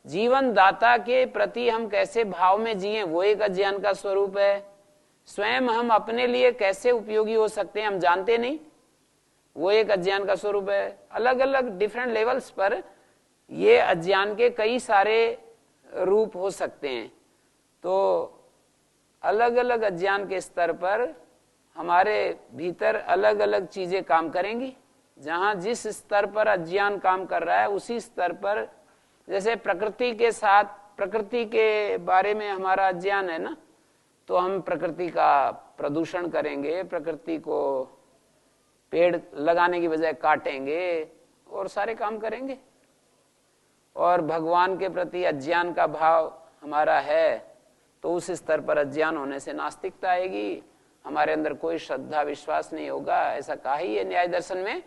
जीवन दाता के प्रति हम कैसे भाव में जिए वो एक अज्ञान का स्वरूप है। स्वयं हम अपने लिए कैसे उपयोगी हो सकते हैं हम जानते नहीं, वो एक अज्ञान का स्वरूप है। अलग अलग डिफरेंट लेवल्स पर ये अज्ञान के कई सारे रूप हो सकते हैं। तो अलग अलग अज्ञान के स्तर पर हमारे भीतर अलग अलग चीजें काम करेंगी। जहां जिस स्तर पर अज्ञान काम कर रहा है उसी स्तर पर, जैसे प्रकृति के साथ, प्रकृति के बारे में हमारा अज्ञान है ना, तो हम प्रकृति का प्रदूषण करेंगे, प्रकृति को पेड़ लगाने की बजाय काटेंगे और सारे काम करेंगे। और भगवान के प्रति अज्ञान का भाव हमारा है तो उस स्तर पर अज्ञान होने से नास्तिकता आएगी, हमारे अंदर कोई श्रद्धा विश्वास नहीं होगा। ऐसा कहा ही है न्याय दर्शन में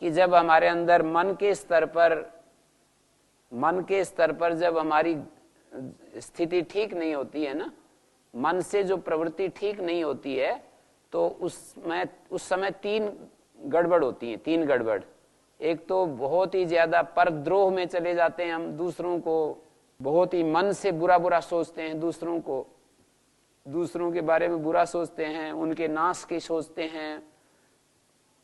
कि जब हमारे अंदर मन के स्तर पर जब हमारी स्थिति ठीक नहीं होती है ना, मन से जो प्रवृत्ति ठीक नहीं होती है, तो उस समय तीन गड़बड़ होती है। तीन गड़बड़, एक तो बहुत ही ज्यादा परद्रोह में चले जाते हैं हम, दूसरों को बहुत ही मन से बुरा बुरा सोचते हैं, दूसरों के बारे में बुरा सोचते हैं, उनके नाश की सोचते हैं,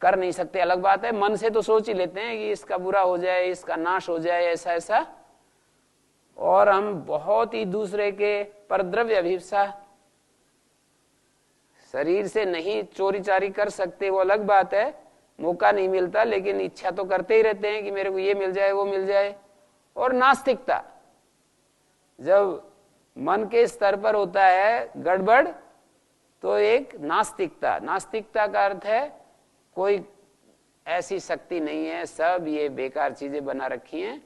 कर नहीं सकते अलग बात है, मन से तो सोच ही लेते हैं कि इसका बुरा हो जाए, इसका नाश हो जाए, ऐसा ऐसा। और हम बहुत ही दूसरे के परद्रव्य अभिप्सा, शरीर से नहीं चोरी चारी कर सकते वो अलग बात है, मौका नहीं मिलता, लेकिन इच्छा तो करते ही रहते हैं कि मेरे को ये मिल जाए वो मिल जाए। और नास्तिकता, जब मन के स्तर पर होता है गड़बड़ तो एक नास्तिकता का अर्थ है कोई ऐसी शक्ति नहीं है, सब ये बेकार चीजें बना रखी हैं,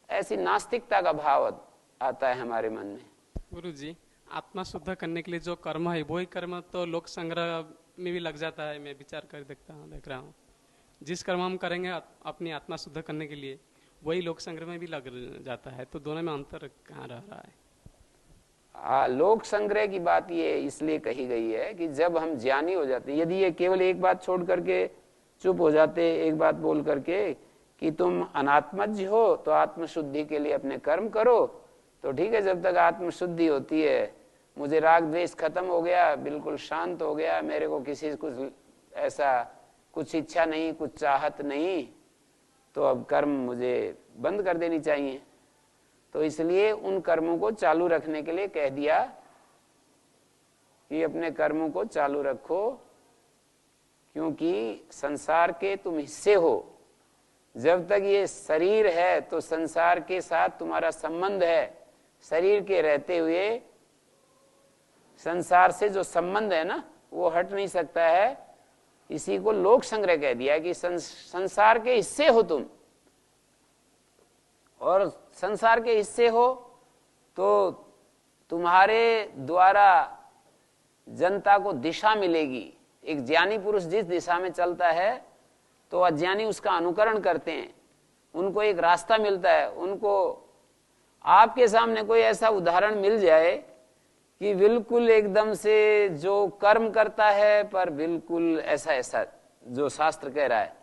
ऐसी नास्तिकता का भाव आता है हमारे मन में। गुरु जी, आत्मा शुद्ध करने के लिए जो कर्म है वही कर्म तो लोक संग्रह में भी लग जाता है। मैं विचार कर देख रहा हूँ जिस कर्म हम करेंगे अपनी आत्मा शुद्ध करने के लिए वही लोक संग्रह में भी लग जाता है, तो दोनों में अंतर कहाँ रह रहा है? लोक संग्रह की बात ये इसलिए कही गई है कि जब हम ज्ञानी हो जाते हैं, यदि ये केवल एक बात छोड़ करके चुप हो जाते, एक बात बोल करके कि तुम अनात्मज्ञ हो तो आत्मशुद्धि के लिए अपने कर्म करो, तो ठीक है। जब तक आत्मशुद्धि होती है, मुझे राग द्वेष खत्म हो गया, बिल्कुल शांत हो गया, मेरे को किसी कुछ ऐसा कुछ इच्छा नहीं, कुछ चाहत नहीं, तो अब कर्म मुझे बंद कर देनी चाहिए। तो इसलिए उन कर्मों को चालू रखने के लिए कह दिया कि अपने कर्मों को चालू रखो, क्योंकि संसार के तुम हिस्से हो। जब तक ये शरीर है तो संसार के साथ तुम्हारा संबंध है, शरीर के रहते हुए संसार से जो संबंध है ना वो हट नहीं सकता है। इसी को लोक संग्रह कह दिया कि संसार के हिस्से हो तुम, और संसार के हिस्से हो तो तुम्हारे द्वारा जनता को दिशा मिलेगी। एक ज्ञानी पुरुष जिस दिशा में चलता है तो अज्ञानी उसका अनुकरण करते हैं, उनको एक रास्ता मिलता है। उनको आपके सामने कोई ऐसा उदाहरण मिल जाए कि बिल्कुल एकदम से जो कर्म करता है पर बिल्कुल ऐसा ऐसा जो शास्त्र कह रहा है,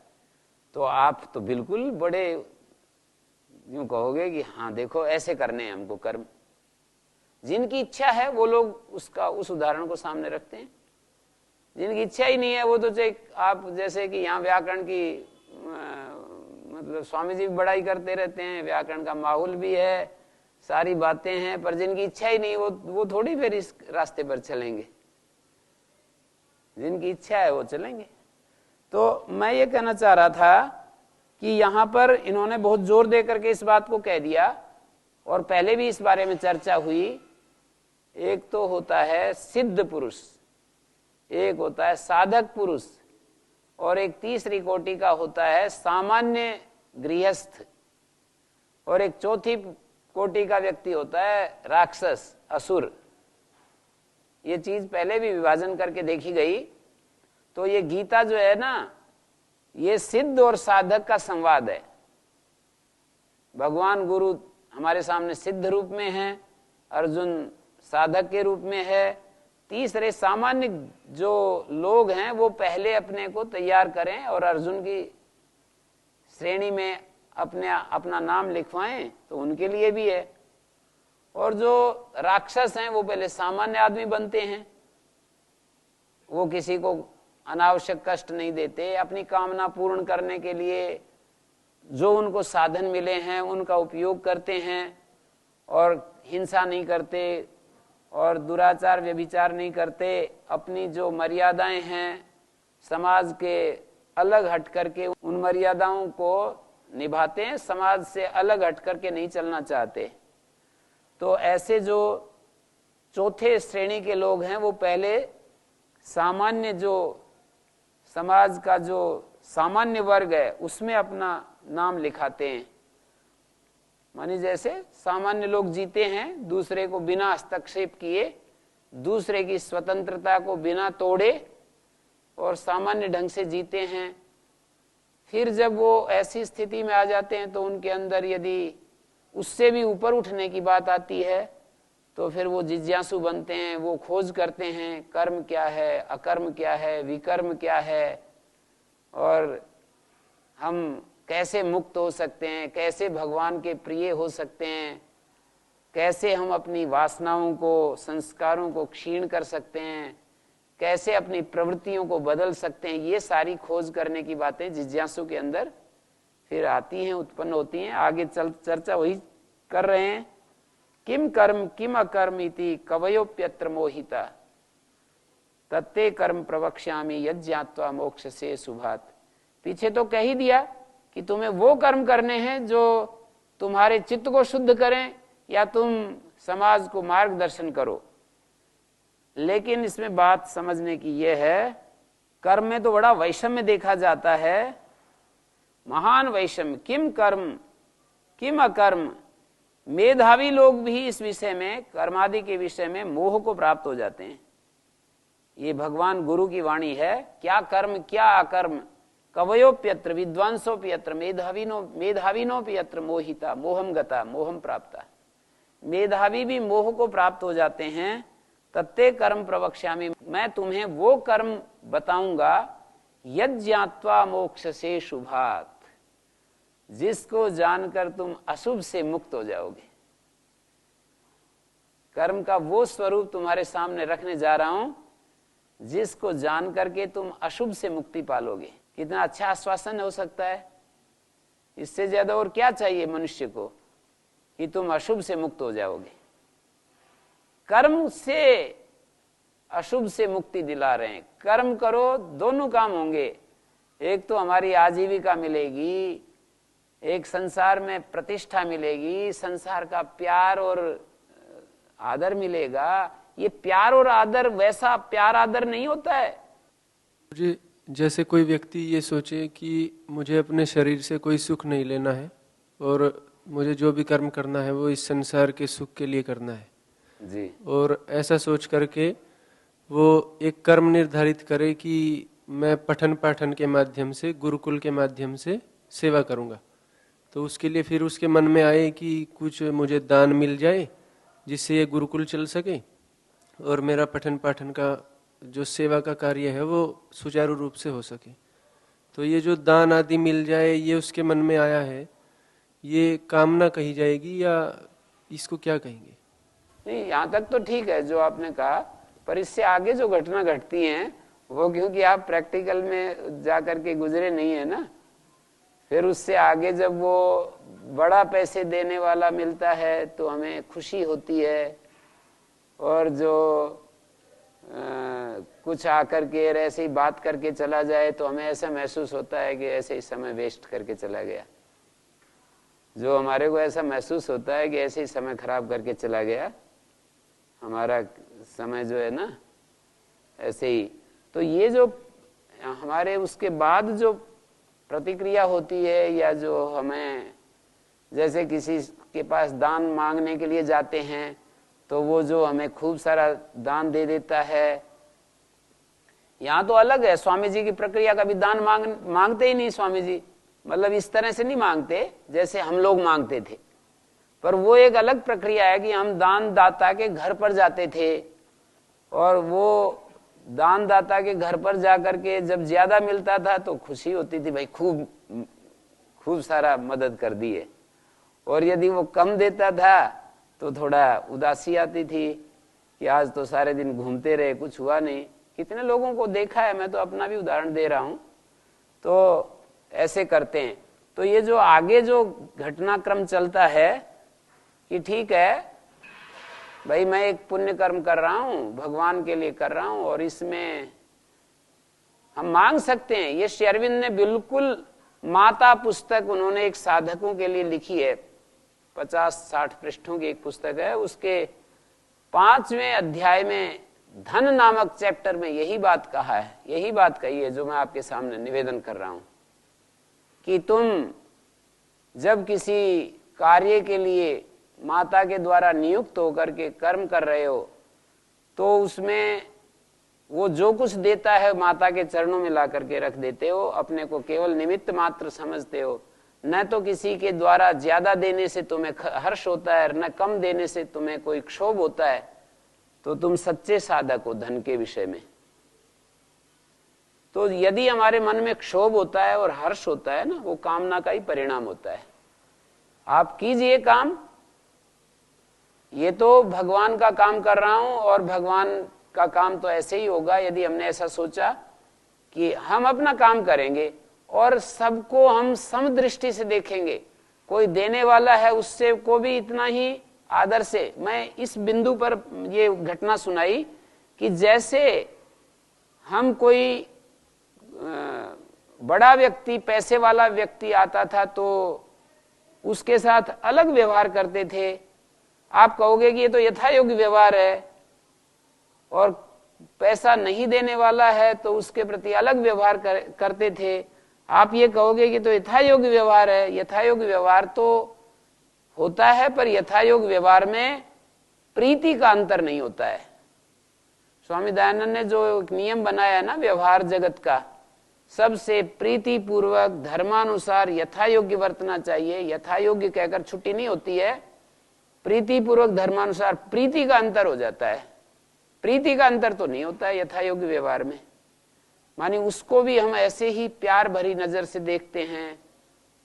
तो आप तो बिल्कुल बड़े यूं कहोगे कि हाँ देखो ऐसे करने हैं हमको कर्म। जिनकी इच्छा है वो लोग उस उदाहरण को सामने रखते हैं, जिनकी इच्छा ही नहीं है वो तो चाहे आप जैसे कि यहाँ व्याकरण की मतलब स्वामी जी भी बड़ाई करते रहते हैं, व्याकरण का माहौल भी है, सारी बातें हैं, पर जिनकी इच्छा ही नहीं वो थोड़ी फिर इस रास्ते पर चलेंगे। जिनकी इच्छा है वो चलेंगे। तो मैं ये कहना चाह रहा था कि यहाँ पर इन्होंने बहुत जोर दे करके इस बात को कह दिया, और पहले भी इस बारे में चर्चा हुई। एक तो होता है सिद्ध पुरुष, एक होता है साधक पुरुष, और एक तीसरी कोटि का होता है सामान्य गृहस्थ, और एक चौथी कोटि का व्यक्ति होता है राक्षस, असुर। ये चीज पहले भी विभाजन करके देखी गई। तो ये गीता जो है ना, ये सिद्ध और साधक का संवाद है। भगवान गुरु हमारे सामने सिद्ध रूप में है, अर्जुन साधक के रूप में है। तीसरे सामान्य जो लोग हैं वो पहले अपने को तैयार करें और अर्जुन की श्रेणी में अपना नाम लिखवाएं, तो उनके लिए भी है। और जो राक्षस हैं वो पहले सामान्य आदमी बनते हैं, वो किसी को अनावश्यक कष्ट नहीं देते, अपनी कामना पूर्ण करने के लिए जो उनको साधन मिले हैं उनका उपयोग करते हैं और हिंसा नहीं करते और दुराचार व्यभिचार नहीं करते। अपनी जो मर्यादाएं हैं समाज के अलग हट करके उन मर्यादाओं को निभाते हैं, समाज से अलग हट करके नहीं चलना चाहते। तो ऐसे जो चौथे श्रेणी के लोग हैं वो पहले सामान्य जो समाज का जो सामान्य वर्ग है उसमें अपना नाम लिखाते हैं। मानी जैसे सामान्य लोग जीते हैं, दूसरे को बिना हस्तक्षेप किए, दूसरे की स्वतंत्रता को बिना तोड़े और सामान्य ढंग से जीते हैं। फिर जब वो ऐसी स्थिति में आ जाते हैं तो उनके अंदर यदि उससे भी ऊपर उठने की बात आती है तो फिर वो जिज्ञासु बनते हैं, वो खोज करते हैं कर्म क्या है, अकर्म क्या है, विकर्म क्या है, और हम कैसे मुक्त हो सकते हैं, कैसे भगवान के प्रिय हो सकते हैं, कैसे हम अपनी वासनाओं को, संस्कारों को क्षीण कर सकते हैं, कैसे अपनी प्रवृत्तियों को बदल सकते हैं। ये सारी खोज करने की बातें जिज्ञासु के अंदर फिर आती हैं, उत्पन्न होती हैं। आगे चर्चा वही कर रहे हैं। किम कर्म किम अकर्म इति कवयोप्यत्र मोहिता तत्ते कर्म प्रवक्ष्यामि यज्ञात्वा मोक्ष से शुभात। पीछे तो कह ही दिया कि तुम्हें वो कर्म करने हैं जो तुम्हारे चित्त को शुद्ध करें या तुम समाज को मार्गदर्शन करो। लेकिन इसमें बात समझने की यह है, कर्म में तो बड़ा वैषम्य देखा जाता है, महान वैषम्य। किम कर्म किम अकर्म। मेधावी लोग भी इस विषय में, कर्मादि के विषय में मोह को प्राप्त हो जाते हैं। ये भगवान गुरु की वाणी है। क्या कर्म क्या अकर्म, कवयोप्यत्र विद्वांसोप्यत्र मेधाविनोप्यत्र मोहिता मोहम गता मोहम प्राप्ता। मेधावी भी मोह को प्राप्त हो जाते हैं। तत्ते कर्म प्रवक्ष्यामि, मैं तुम्हें वो कर्म बताऊंगा, यज्ञात्वा मोक्ष से शुभात, जिसको जानकर तुम अशुभ से मुक्त हो जाओगे। कर्म का वो स्वरूप तुम्हारे सामने रखने जा रहा हूं जिसको जान करके तुम अशुभ से मुक्ति पालोगे। कितना अच्छा आश्वासन हो सकता है, इससे ज्यादा और क्या चाहिए मनुष्य को कि तुम अशुभ से मुक्त हो जाओगे। कर्म से अशुभ से मुक्ति दिला रहे हैं। कर्म करो, दोनों काम होंगे। एक तो हमारी आजीविका मिलेगी, एक संसार में प्रतिष्ठा मिलेगी, संसार का प्यार और आदर मिलेगा। ये प्यार और आदर वैसा प्यार आदर नहीं होता है। मुझे जैसे कोई व्यक्ति ये सोचे कि मुझे अपने शरीर से कोई सुख नहीं लेना है और मुझे जो भी कर्म करना है वो इस संसार के सुख के लिए करना है जी, और ऐसा सोच करके वो एक कर्म निर्धारित करे कि मैं पठन पाठन के माध्यम से, गुरुकुल के माध्यम से सेवा करूंगा। तो उसके लिए फिर उसके मन में आए कि कुछ मुझे दान मिल जाए जिससे ये गुरुकुल चल सके और मेरा पठन पाठन का जो सेवा का कार्य है वो सुचारू रूप से हो सके। तो ये जो दान आदि मिल जाए, ये उसके मन में आया है, ये कामना कही जाएगी या इसको क्या कहेंगे? नहीं, यहाँ तक तो ठीक है जो आपने कहा, पर इससे आगे जो घटना घटती हैं वो क्योंकि आप प्रैक्टिकल में जा करके गुजरे नहीं है ना, फिर उससे आगे जब वो बड़ा पैसे देने वाला मिलता है तो हमें खुशी होती है, और जो कुछ आकर के ऐसे ही बात करके चला जाए तो हमें ऐसा महसूस होता है कि ऐसे ही समय वेस्ट करके चला गया। जो हमारे को ऐसा महसूस होता है कि ऐसे ही समय खराब करके चला गया, हमारा समय जो है ना ऐसे ही। तो ये जो हमारे उसके बाद जो प्रतिक्रिया होती है, या जो हमें जैसे किसी के पास दान मांगने के लिए जाते हैं तो वो जो हमें खूब सारा दान दे देता है। यहाँ तो अलग है, स्वामी जी की प्रक्रिया का भी दान मांगते ही नहीं स्वामी जी, मतलब इस तरह से नहीं मांगते जैसे हम लोग मांगते थे। पर वो एक अलग प्रक्रिया है कि हम दान दाता के घर पर जाते थे और वो दान दाता के घर पर जाकर के जब ज्यादा मिलता था तो खुशी होती थी, भाई खूब खूब सारा मदद कर दी है, और यदि वो कम देता था तो थोड़ा उदासी आती थी कि आज तो सारे दिन घूमते रहे, कुछ हुआ नहीं। कितने लोगों को देखा है, मैं तो अपना भी उदाहरण दे रहा हूं, तो ऐसे करते हैं। तो ये जो आगे जो घटनाक्रम चलता है कि ठीक है भाई मैं एक पुण्य कर्म कर रहा हूं, भगवान के लिए कर रहा हूं, और इसमें हम मांग सकते हैं। ये श्री अरविंद ने बिल्कुल माता पुस्तक उन्होंने एक साधकों के लिए लिखी है, 50-60 पृष्ठों की एक पुस्तक है, उसके 5वें अध्याय में धन नामक चैप्टर में यही बात कहा है, यही बात कही है जो मैं आपके सामने निवेदन कर रहा हूं कि तुम जब किसी कार्य के लिए माता के द्वारा नियुक्त होकर के कर्म कर रहे हो तो उसमें वो जो कुछ देता है माता के चरणों में ला करके रख देते हो, अपने को केवल निमित्त मात्र समझते हो। न तो किसी के द्वारा ज्यादा देने से तुम्हें हर्ष होता है, न कम देने से तुम्हें कोई क्षोभ होता है, तो तुम सच्चे साधक हो धन के विषय में। तो यदि हमारे मन में क्षोभ होता है और हर्ष होता है ना, वो कामना का ही परिणाम होता है। आप कीजिए काम, ये तो भगवान का काम कर रहा हूं और भगवान का काम तो ऐसे ही होगा। यदि हमने ऐसा सोचा कि हम अपना काम करेंगे और सबको हम समदृष्टि से देखेंगे, कोई देने वाला है उससे को भी इतना ही आदर से। मैं इस बिंदु पर ये घटना सुनाई कि जैसे हम कोई बड़ा व्यक्ति, पैसे वाला व्यक्ति आता था तो उसके साथ अलग व्यवहार करते थे। आप कहोगे कि ये तो यथा योग्य व्यवहार है, और पैसा नहीं देने वाला है तो उसके प्रति अलग व्यवहार करते थे। आप ये कहोगे कि तो यथा योग्य व्यवहार है। यथा योग्य व्यवहार तो होता है, पर यथा योग्य व्यवहार में प्रीति का अंतर नहीं होता है। स्वामी दयानंद ने जो एक नियम बनाया है ना व्यवहार जगत का, सबसे प्रीति पूर्वक धर्मानुसार यथा योग्य वर्तना चाहिए। यथा योग्य कहकर छुट्टी नहीं होती है, प्रीति पूर्वक धर्मानुसार। प्रीति का अंतर हो जाता है, प्रीति का अंतर तो नहीं होता है यथा योग्य व्यवहार में। मानी उसको भी हम ऐसे ही प्यार भरी नजर से देखते हैं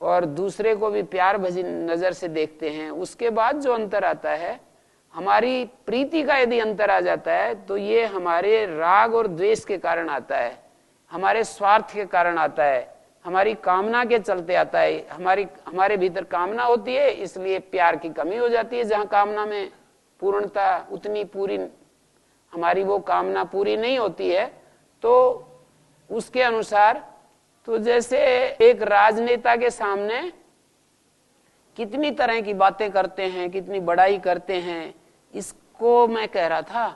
और दूसरे को भी प्यार भरी नजर से देखते हैं। उसके बाद जो अंतर आता है, हमारी प्रीति का यदि अंतर आ जाता है तो ये हमारे राग और द्वेष के कारण आता है, हमारे स्वार्थ के कारण आता है, हमारी कामना के चलते आता है। हमारे भीतर कामना होती है, इसलिए प्यार की कमी हो जाती है। जहां कामना में पूर्णता उतनी पूरी, हमारी वो कामना पूरी नहीं होती है, तो उसके अनुसार, तो जैसे एक राजनेता के सामने कितनी तरह की बातें करते हैं, कितनी बड़ाई करते हैं, इसको मैं कह रहा था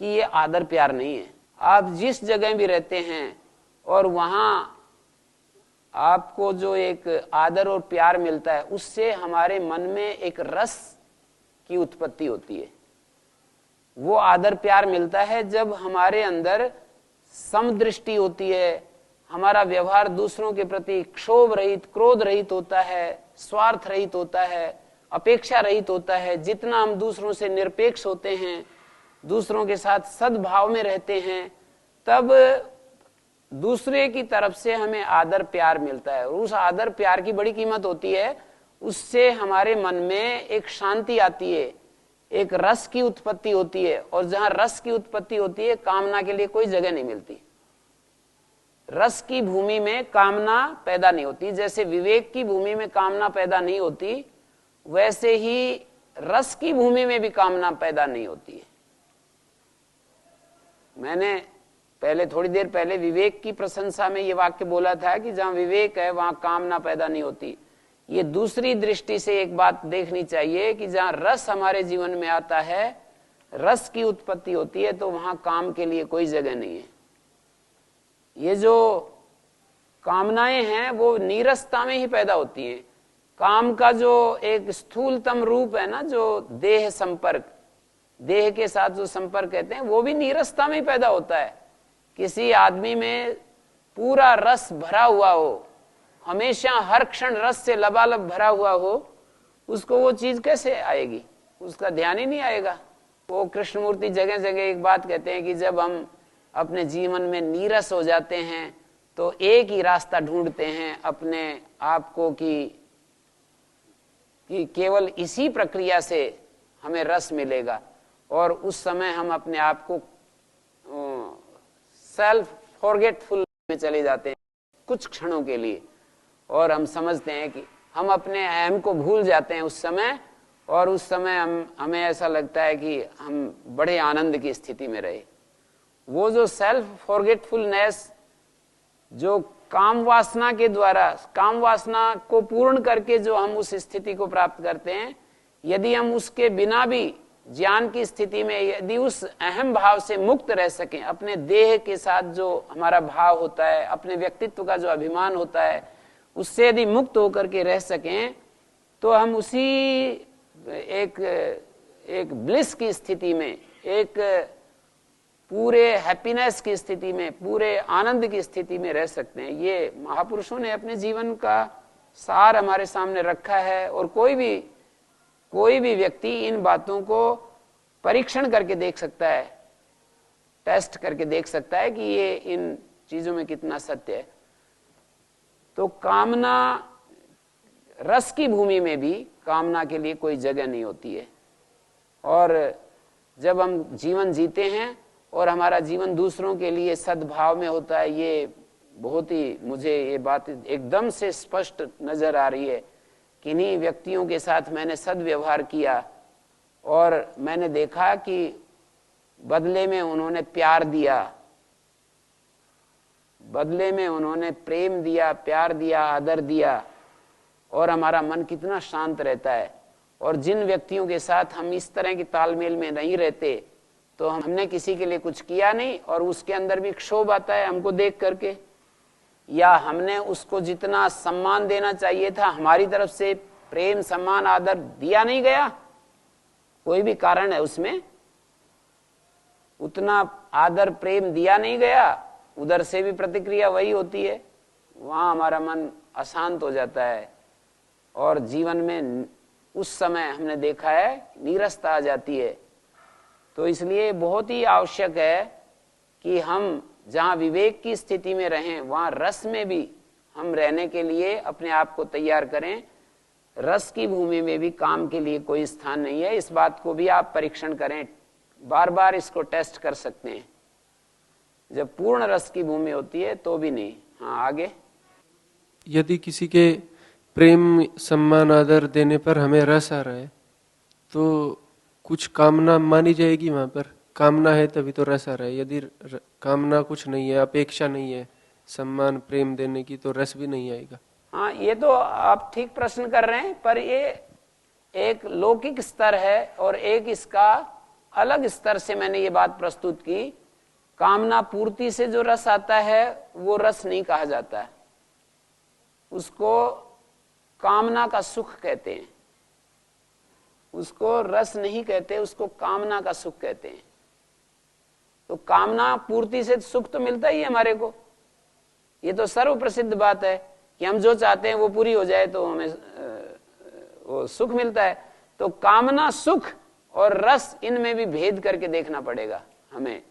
कि ये आदर प्यार नहीं है। आप जिस जगह भी रहते हैं और वहां आपको जो एक आदर और प्यार मिलता है, उससे हमारे मन में एक रस की उत्पत्ति होती है। वो आदर प्यार मिलता है जब हमारे अंदर समदृष्टि होती है, हमारा व्यवहार दूसरों के प्रति क्षोभ रहित, क्रोध रहित होता है, स्वार्थ रहित होता है, अपेक्षा रहित होता है। जितना हम दूसरों से निरपेक्ष होते हैं, दूसरों के साथ सद्भाव में रहते हैं, तब दूसरे की तरफ से हमें आदर प्यार मिलता है। और उस आदर प्यार की बड़ी कीमत होती है। उससे हमारे मन में एक शांति आती है, एक रस की उत्पत्ति होती है। और जहां रस की उत्पत्ति होती है, कामना के लिए कोई जगह नहीं मिलती। रस की भूमि में कामना पैदा नहीं होती। जैसे विवेक की भूमि में कामना पैदा नहीं होती, वैसे ही रस की भूमि में भी कामना पैदा नहीं होती है। मैंने पहले, थोड़ी देर पहले, विवेक की प्रशंसा में ये वाक्य बोला था कि जहां विवेक है वहां कामना पैदा नहीं होती। ये दूसरी दृष्टि से एक बात देखनी चाहिए कि जहां रस हमारे जीवन में आता है, रस की उत्पत्ति होती है, तो वहां काम के लिए कोई जगह नहीं है। ये जो कामनाएं हैं वो नीरसता में ही पैदा होती हैं। काम का जो एक स्थूलतम रूप है ना, जो देह संपर्क, देह के साथ जो संपर्क कहते हैं, वो भी नीरसता में ही पैदा होता है। किसी आदमी में पूरा रस भरा हुआ हो, हमेशा हर क्षण रस से लबालब भरा हुआ हो, उसको वो चीज कैसे आएगी, उसका ध्यान ही नहीं आएगा। वो कृष्णमूर्ति जगह जगह एक बात कहते हैं कि जब हम अपने जीवन में नीरस हो जाते हैं तो एक ही रास्ता ढूंढते हैं अपने आप को कि केवल इसी प्रक्रिया से हमें रस मिलेगा, और उस समय हम अपने आप को सेल्फ फॉरगेटफुल में चले जाते हैं कुछ क्षणों के लिए, और हम समझते हैं कि हम अपने अहम को भूल जाते हैं उस समय, और उस समय हमें ऐसा लगता है कि हम बड़े आनंद की स्थिति में रहे। वो जो सेल्फ फॉरगेटफुलनेस जो काम वासना के द्वारा, काम वासना को पूर्ण करके जो हम उस स्थिति को प्राप्त करते हैं, यदि हम उसके बिना भी ज्ञान की स्थिति में यदि उस अहम भाव से मुक्त रह सकें, अपने देह के साथ जो हमारा भाव होता है, अपने व्यक्तित्व का जो अभिमान होता है, उससे यदि मुक्त होकर के रह सकें, तो हम उसी एक ब्लिस की स्थिति में, एक पूरे हैप्पीनेस की स्थिति में, पूरे आनंद की स्थिति में रह सकते हैं। ये महापुरुषों ने अपने जीवन का सार हमारे सामने रखा है, और कोई भी व्यक्ति इन बातों को परीक्षण करके देख सकता है, टेस्ट करके देख सकता है कि ये इन चीजों में कितना सत्य है। तो कामना, रस की भूमि में भी कामना के लिए कोई जगह नहीं होती है, और जब हम जीवन जीते हैं और हमारा जीवन दूसरों के लिए सद्भाव में होता है, ये बहुत ही, मुझे ये बात एकदम से स्पष्ट नजर आ रही है। किन्हीं व्यक्तियों के साथ मैंने सद्व्यवहार किया और मैंने देखा कि बदले में उन्होंने प्यार दिया, बदले में उन्होंने प्रेम दिया, प्यार दिया, आदर दिया, और हमारा मन कितना शांत रहता है। और जिन व्यक्तियों के साथ हम इस तरह की तालमेल में नहीं रहते, तो हमने किसी के लिए कुछ किया नहीं और उसके अंदर भी क्षोभ आता है हमको देख करके, या हमने उसको जितना सम्मान देना चाहिए था हमारी तरफ से प्रेम, सम्मान, आदर दिया नहीं गया, कोई भी कारण है उसमें, उतना आदर प्रेम दिया नहीं गया, उधर से भी प्रतिक्रिया वही होती है। वहां हमारा मन अशांत हो जाता है और जीवन में उस समय हमने देखा है नीरसता आ जाती है। तो इसलिए बहुत ही आवश्यक है कि हम जहां विवेक की स्थिति में रहें, वहां रस में भी हम रहने के लिए अपने आप को तैयार करें। रस की भूमि में भी काम के लिए कोई स्थान नहीं है। इस बात को भी आप परीक्षण करें, बार बार इसको टेस्ट कर सकते हैं। जब पूर्ण रस की भूमि होती है तो भी नहीं। हाँ, आगे। यदि किसी के प्रेम, सम्मान, आदर देने पर हमें रस आ रहा है, तो कुछ कामना मानी जाएगी वहां पर? कामना है तभी तो रस आ रहा है। यदि कामना कुछ नहीं है, अपेक्षा नहीं है सम्मान प्रेम देने की, तो रस भी नहीं आएगा। हाँ, ये तो आप ठीक प्रश्न कर रहे हैं, पर ये एक लौकिक स्तर है और एक इसका अलग स्तर से मैंने ये बात प्रस्तुत की। कामना पूर्ति से जो रस आता है वो रस नहीं कहा जाता है, उसको कामना का सुख कहते हैं, उसको रस नहीं कहते, उसको कामना का सुख कहते हैं। तो कामना पूर्ति से सुख तो मिलता ही है हमारे को, ये तो सर्व प्रसिद्ध बात है कि हम जो चाहते हैं वो पूरी हो जाए तो हमें वो सुख मिलता है। तो कामना सुख और रस, इनमें भी भेद करके देखना पड़ेगा हमें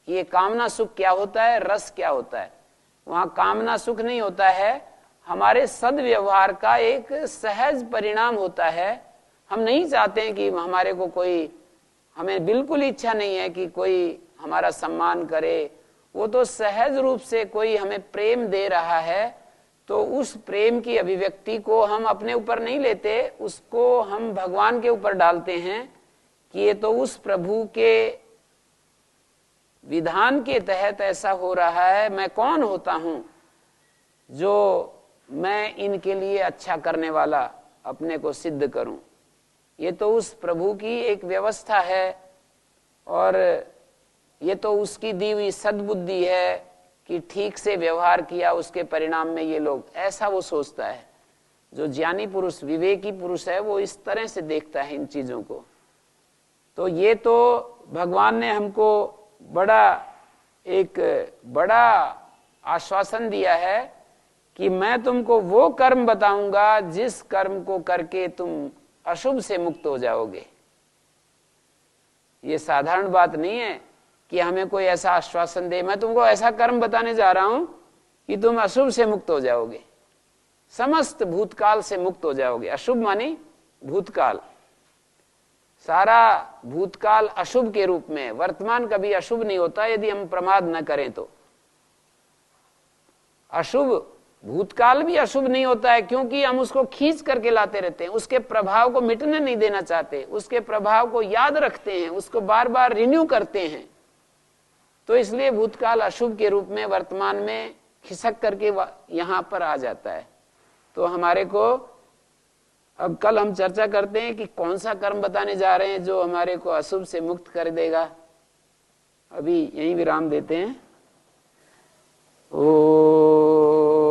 कि ये कामना सुख क्या होता है, रस क्या होता है। वहां कामना सुख नहीं होता है, हमारे सद्व्यवहार का एक सहज परिणाम होता है। हम नहीं चाहते हैं कि हमारे को कोई, हमें बिल्कुल इच्छा नहीं है कि कोई हमारा सम्मान करे, वो तो सहज रूप से कोई हमें प्रेम दे रहा है, तो उस प्रेम की अभिव्यक्ति को हम अपने ऊपर नहीं लेते, उसको हम भगवान के ऊपर डालते हैं कि ये तो उस प्रभु के विधान के तहत ऐसा हो रहा है। मैं कौन होता हूं जो मैं इनके लिए अच्छा करने वाला अपने को सिद्ध करूं? ये तो उस प्रभु की एक व्यवस्था है और ये तो उसकी दी हुई सद्बुद्धि है कि ठीक से व्यवहार किया, उसके परिणाम में ये लोग, ऐसा वो सोचता है। जो ज्ञानी पुरुष, विवेकी पुरुष है, वो इस तरह से देखता है इन चीजों को। तो ये तो भगवान ने हमको एक बड़ा आश्वासन दिया है कि मैं तुमको वो कर्म बताऊंगा जिस कर्म को करके तुम अशुभ से मुक्त हो जाओगे। ये साधारण बात नहीं है कि हमें कोई ऐसा आश्वासन दे, मैं तुमको ऐसा कर्म बताने जा रहा हूं कि तुम अशुभ से मुक्त हो जाओगे, समस्त भूतकाल से मुक्त हो जाओगे। अशुभ मानी भूतकाल, सारा भूतकाल अशुभ के रूप में, वर्तमान कभी अशुभ नहीं होता यदि हम प्रमाद न करें तो। अशुभ भूतकाल भी अशुभ नहीं होता है क्योंकि हम उसको खींच करके लाते रहते हैं, उसके प्रभाव को मिटने नहीं देना चाहते, उसके प्रभाव को याद रखते हैं, उसको बार बार रिन्यू करते हैं। तो इसलिए भूतकाल अशुभ के रूप में वर्तमान में खिसक करके यहां पर आ जाता है। तो हमारे को अब कल हम चर्चा करते हैं कि कौन सा कर्म बताने जा रहे हैं जो हमारे को अशुभ से मुक्त कर देगा। अभी यही विराम देते हैं। ओ